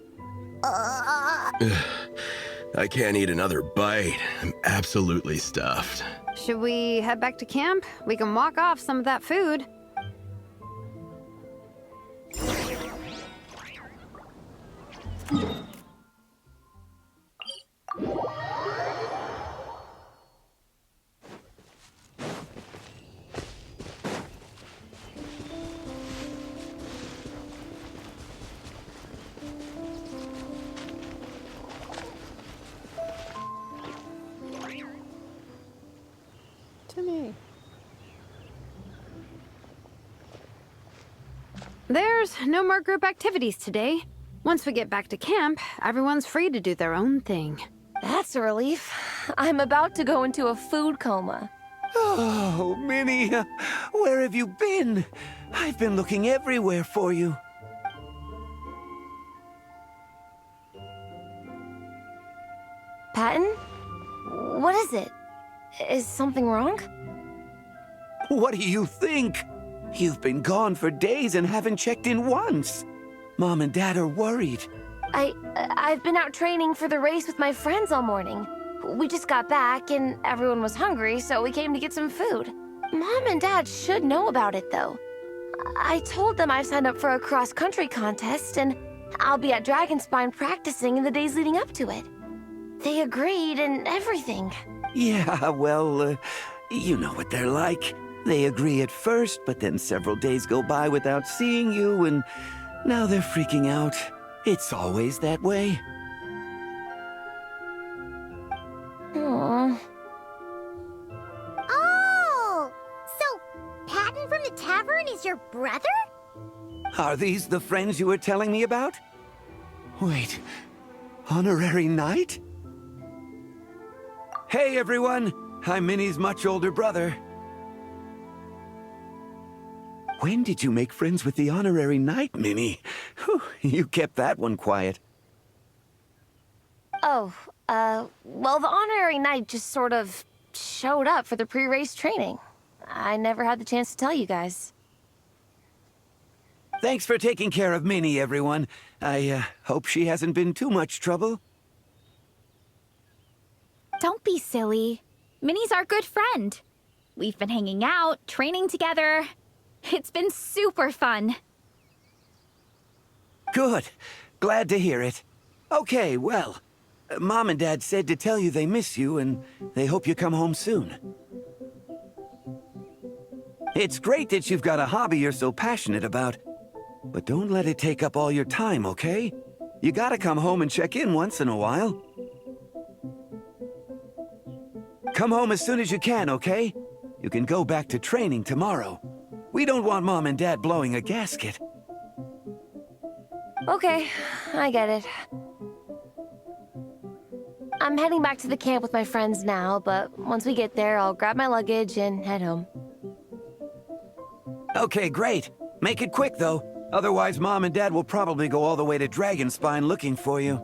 I can't eat another bite. I'm absolutely stuffed. Should we head back to camp? We can walk off some of that food. Timmy. There's no more group activities today. Once we get back to camp, everyone's free to do their own thing. That's a relief. I'm about to go into a food coma. Oh, Minnie, where have you been? I've been looking everywhere for you. Patton? What is it? Is something wrong? What do you think? You've been gone for days and haven't checked in once. Mom and Dad are worried. I've been out training for the race with my friends all morning. We just got back and everyone was hungry, so we came to get some food. Mom and Dad should know about it, though. I told them I signed up for a cross-country contest, and I'll be at Dragonspine practicing in the days leading up to it. They agreed and everything. Yeah, well, you know what they're like. They agree at first, but then several days go by without seeing you, and now they're freaking out. It's always that way. Aww. Oh! So, Patton from the tavern is your brother? Are these the friends you were telling me about? Wait, Honorary Knight? Hey everyone, I'm Minnie's much older brother. When did you make friends with the Honorary Knight, Minnie? Whew, you kept that one quiet. Oh, well, the Honorary Knight just sort of showed up for the pre-race training. I never had the chance to tell you guys. Thanks for taking care of Minnie, everyone. I hope she hasn't been too much trouble. Don't be silly. Minnie's our good friend. We've been hanging out, training together. It's been super fun. Good. Glad to hear it. Okay, well, Mom and Dad said to tell you they miss you and they hope you come home soon. It's great that you've got a hobby you're so passionate about, but don't let it take up all your time, okay? You gotta come home and check in once in a while. Come home as soon as you can, okay? You can go back to training tomorrow. We don't want Mom and Dad blowing a gasket. Okay, I get it. I'm heading back to the camp with my friends now, but once we get there, I'll grab my luggage and head home. Okay, great. Make it quick, though. Otherwise, Mom and Dad will probably go all the way to Dragonspine looking for you.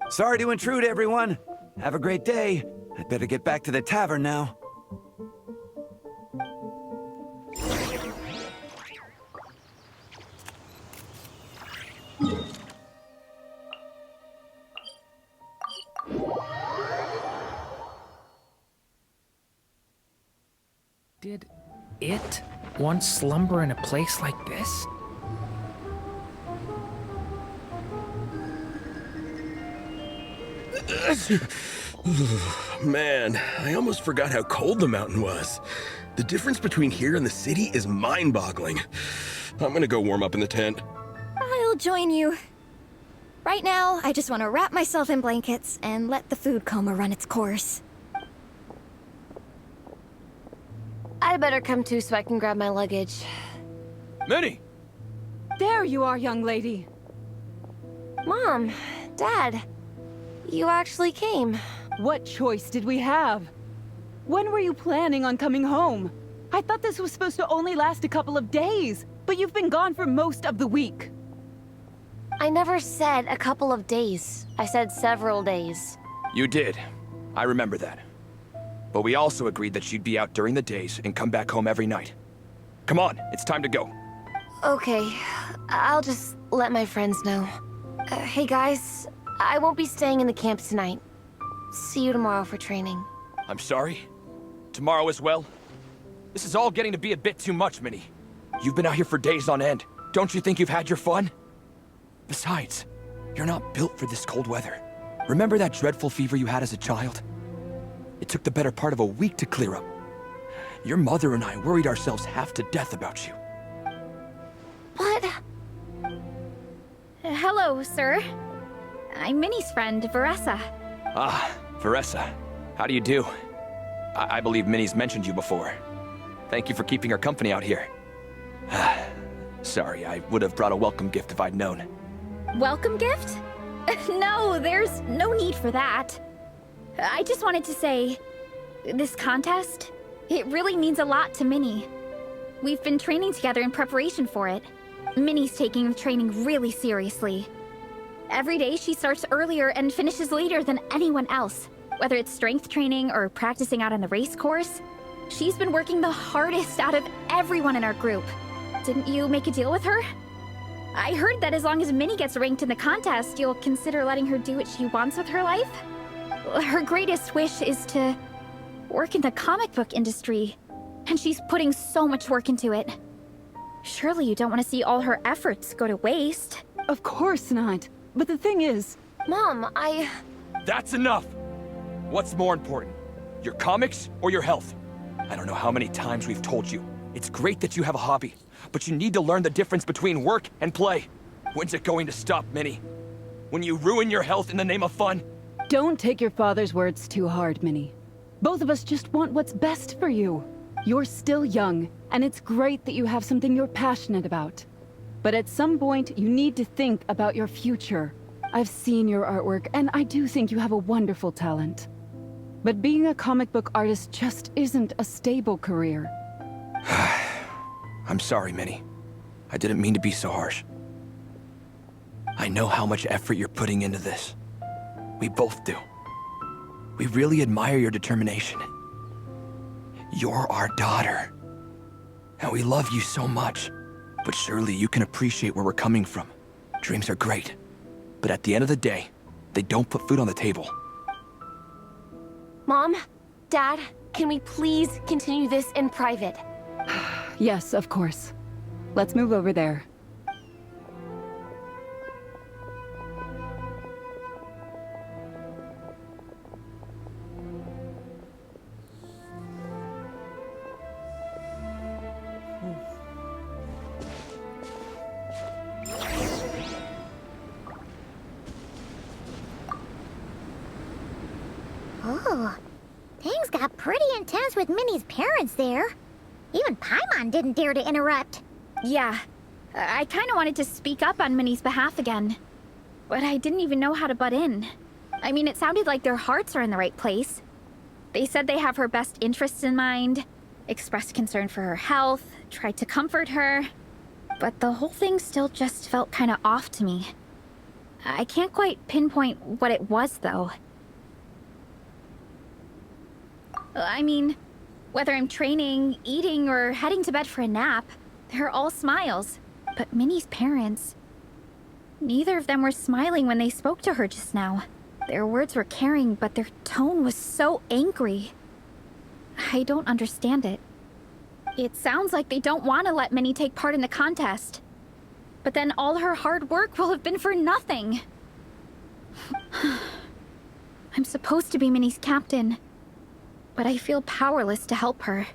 Sorry to intrude, everyone. Have a great day. I'd better get back to the tavern now. Did it once slumber in a place like this? Man, I almost forgot how cold the mountain was. The difference between here and the city is mind-boggling. I'm gonna go warm up in the tent. I'll join you. Right now, I just want to wrap myself in blankets and let the food coma run its course. I better come too so I can grab my luggage. Minnie! There you are, young lady. Mom, Dad, you actually came. What choice did we have? When were you planning on coming home? I thought this was supposed to only last a couple of days, but you've been gone for most of the week. I never said a couple of days. I said several days. You did. I remember that. But we also agreed that you'd be out during the days and come back home every night. Come on, it's time to go. Okay, I'll just let my friends know. Hey guys, I won't be staying in the camp tonight. See you tomorrow for training. I'm sorry. Tomorrow as well. This is all getting to be a bit too much, Minnie. You've been out here for days on end. Don't you think you've had your fun? Besides, you're not built for this cold weather. Remember that dreadful fever you had as a child? It took the better part of a week to clear up. Your mother and I worried ourselves half to death about you. What? Hello, sir. I'm Minnie's friend, Veressa. Ah, Veressa. How do you do? I believe Minnie's mentioned you before. Thank you for keeping her company out here. Sorry, I would have brought a welcome gift if I'd known. Welcome gift? No, there's no need for that. I just wanted to say, this contest, it really means a lot to Minnie. We've been training together in preparation for it. Minnie's taking the training really seriously. Every day she starts earlier and finishes later than anyone else. Whether it's strength training or practicing out on the race course, She's been working the hardest out of everyone in our group. Didn't you make a deal with her? I heard that as long as Minnie gets ranked in the contest, you'll consider letting her do what she wants with her life. Her greatest wish is to work in the comic book industry, and she's putting so much work into it. Surely you don't want to see all her efforts go to waste. Of course not. But the thing is... Mom, That's enough! What's more important? Your comics or your health? I don't know how many times we've told you. It's great that you have a hobby, but you need to learn the difference between work and play. When's it going to stop, Minnie? When you ruin your health in the name of fun? Don't take your father's words too hard, Minnie. Both of us just want what's best for you. You're still young, and it's great that you have something you're passionate about. But at some point, you need to think about your future. I've seen your artwork, and I do think you have a wonderful talent. But being a comic book artist just isn't a stable career. I'm sorry, Minnie. I didn't mean to be so harsh. I know how much effort you're putting into this. We both do. We really admire your determination. You're our daughter. And we love you so much. But surely you can appreciate where we're coming from. Dreams are great. But at the end of the day, they don't put food on the table. Mom, Dad, can we please continue this in private? Yes, of course. Let's move over there. Oh, things got pretty intense with Minnie's parents there. Even Paimon didn't dare to interrupt. Yeah, I kind of wanted to speak up on Minnie's behalf again. But I didn't even know how to butt in. I mean, it sounded like their hearts are in the right place. They said they have her best interests in mind, expressed concern for her health, tried to comfort her. But the whole thing still just felt kind of off to me. I can't quite pinpoint what it was, though. I mean, whether I'm training, eating, or heading to bed for a nap, they're all smiles. But Minnie's parents... neither of them were smiling when they spoke to her just now. Their words were caring, but their tone was so angry. I don't understand it. It sounds like they don't want to let Minnie take part in the contest. But then all her hard work will have been for nothing. I'm supposed to be Minnie's captain, but I feel powerless to help her.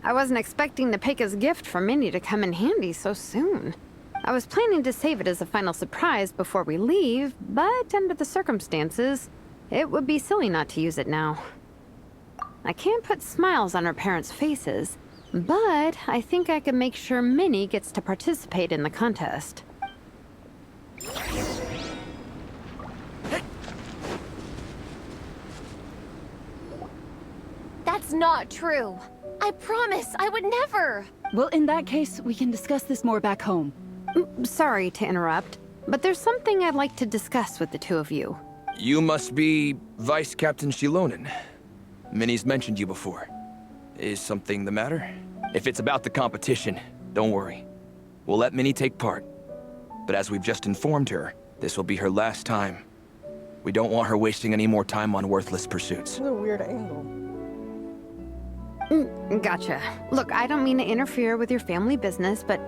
I wasn't expecting the Peka's gift for Minnie to come in handy so soon. I was planning to save it as a final surprise before we leave, but under the circumstances, it would be silly not to use it now. I can't put smiles on her parents' faces, but I think I can make sure Minnie gets to participate in the contest. That's not true. I promise, I would never. Well, in that case, we can discuss this more back home. Sorry to interrupt, but there's something I'd like to discuss with the two of you. You must be Vice Captain Shilonen. Minnie's mentioned you before. Is something the matter? If it's about the competition, don't worry. We'll let Minnie take part. But as we've just informed her, this will be her last time. We don't want her wasting any more time on worthless pursuits. What a weird angle. Gotcha. Look, I don't mean to interfere with your family business, but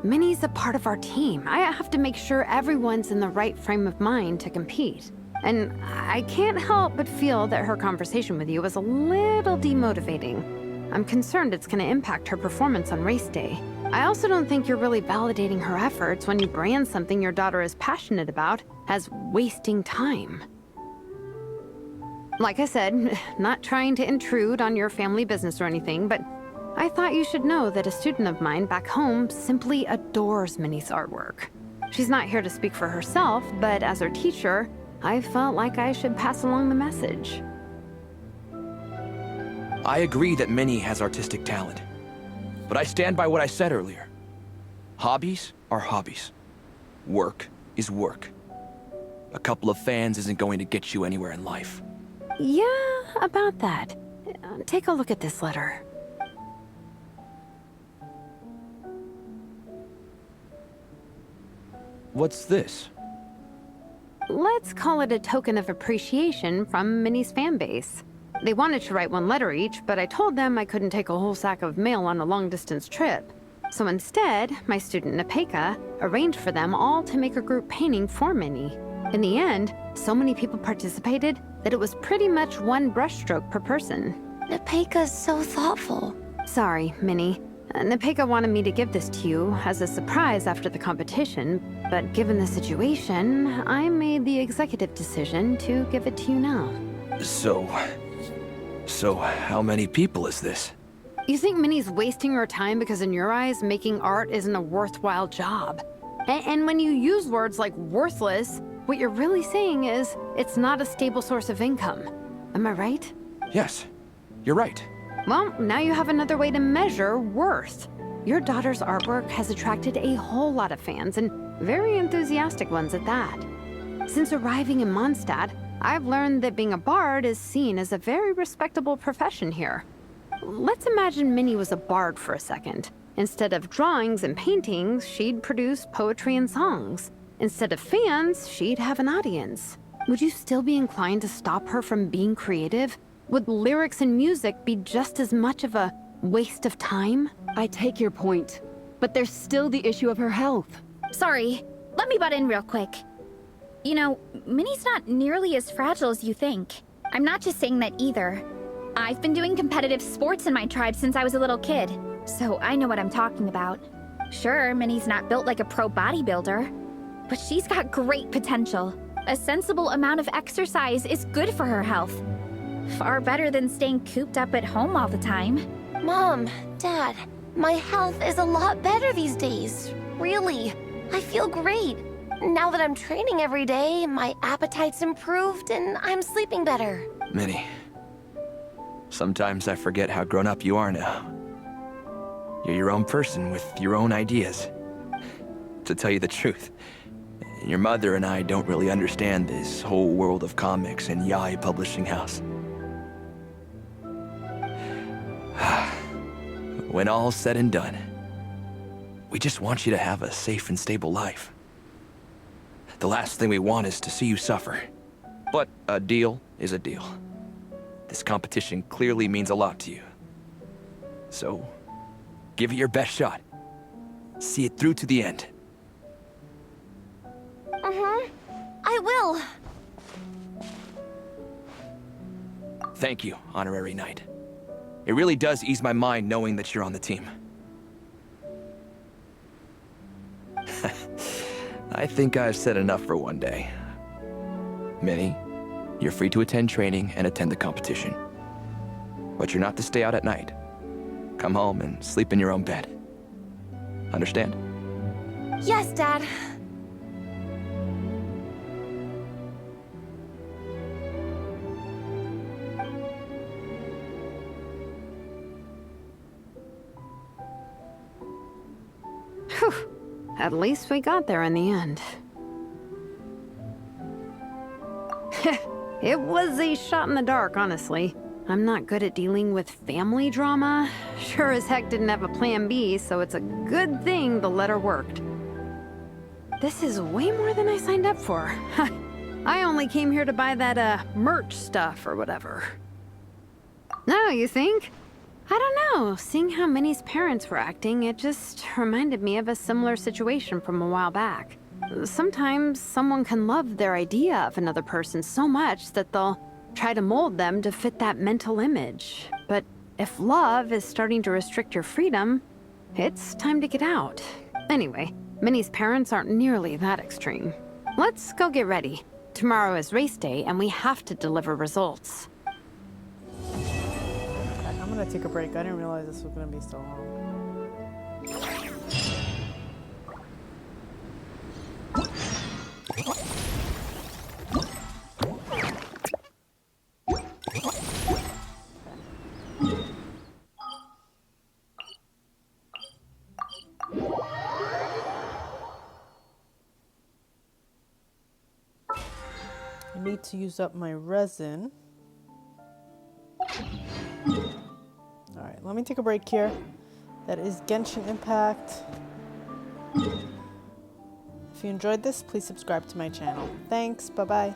Minnie's a part of our team. I have to make sure everyone's in the right frame of mind to compete. And I can't help but feel that her conversation with you was a little demotivating. I'm concerned it's going to impact her performance on race day. I also don't think you're really validating her efforts when you brand something your daughter is passionate about as wasting time. Like I said, not trying to intrude on your family business or anything, but I thought you should know that a student of mine back home simply adores Minnie's artwork. She's not here to speak for herself, but as her teacher, I felt like I should pass along the message. I agree that Minnie has artistic talent. But I stand by what I said earlier. Hobbies are hobbies. Work is work. A couple of fans isn't going to get you anywhere in life. Yeah, about that. Take a look at this letter. What's this? Let's call it a token of appreciation from Minnie's fan base. They wanted to write one letter each, but I told them I couldn't take a whole sack of mail on a long-distance trip. So instead, my student Napeka arranged for them all to make a group painting for Minnie. In the end, so many people participated that it was pretty much one brushstroke per person. Napeka's so thoughtful. Sorry, Minnie. Napeka wanted me to give this to you as a surprise after the competition, but given the situation, I made the executive decision to give it to you now. So how many people is this? You think Minnie's wasting her time because in your eyes, making art isn't a worthwhile job? And when you use words like worthless, what you're really saying is it's not a stable source of income. Am I right? Yes, you're right. Well, now you have another way to measure worth. Your daughter's artwork has attracted a whole lot of fans, and very enthusiastic ones at that. Since arriving in Mondstadt, I've learned that being a bard is seen as a very respectable profession here. Let's imagine Minnie was a bard for a second. Instead of drawings and paintings, she'd produce poetry and songs. Instead of fans, she'd have an audience. Would you still be inclined to stop her from being creative? Would lyrics and music be just as much of a waste of time? I take your point, but there's still the issue of her health. Sorry, let me butt in real quick. You know, Minnie's not nearly as fragile as you think. I'm not just saying that either. I've been doing competitive sports in my tribe since I was a little kid, so I know what I'm talking about. Sure, Minnie's not built like a pro bodybuilder, but she's got great potential. A sensible amount of exercise is good for her health. Far better than staying cooped up at home all the time. Mom, Dad, my health is a lot better these days. Really. I feel great. Now that I'm training every day, my appetite's improved and I'm sleeping better. Minnie, sometimes I forget how grown up you are now. You're your own person with your own ideas. To tell you the truth, your mother and I don't really understand this whole world of comics and Yaoi Publishing House. When all's said and done, we just want you to have a safe and stable life. The last thing we want is to see you suffer. But a deal is a deal. This competition clearly means a lot to you. So, give it your best shot. See it through to the end. I will. Thank you, Honorary Knight. It really does ease my mind knowing that you're on the team. I think I've said enough for one day. Minnie, you're free to attend training and attend the competition. But you're not to stay out at night. Come home and sleep in your own bed. Understand? Yes, Dad. Whew. At least we got there in the end. It was a shot in the dark, honestly. I'm not good at dealing with family drama. Sure as heck didn't have a plan B, so it's a good thing the letter worked. This is way more than I signed up for. I only came here to buy that, merch stuff or whatever. No, you think? I don't know. Seeing how Minnie's parents were acting, it just reminded me of a similar situation from a while back. Sometimes someone can love their idea of another person so much that they'll try to mold them to fit that mental image. But if love is starting to restrict your freedom, it's time to get out. Anyway, Minnie's parents aren't nearly that extreme. Let's go get ready. Tomorrow is race day and we have to deliver results. I'm gonna take a break. I didn't realize this was gonna be so long. I need to use up my resin. Alright, let me take a break here. That is Genshin Impact. If you enjoyed this, please subscribe to my channel. Thanks, bye-bye.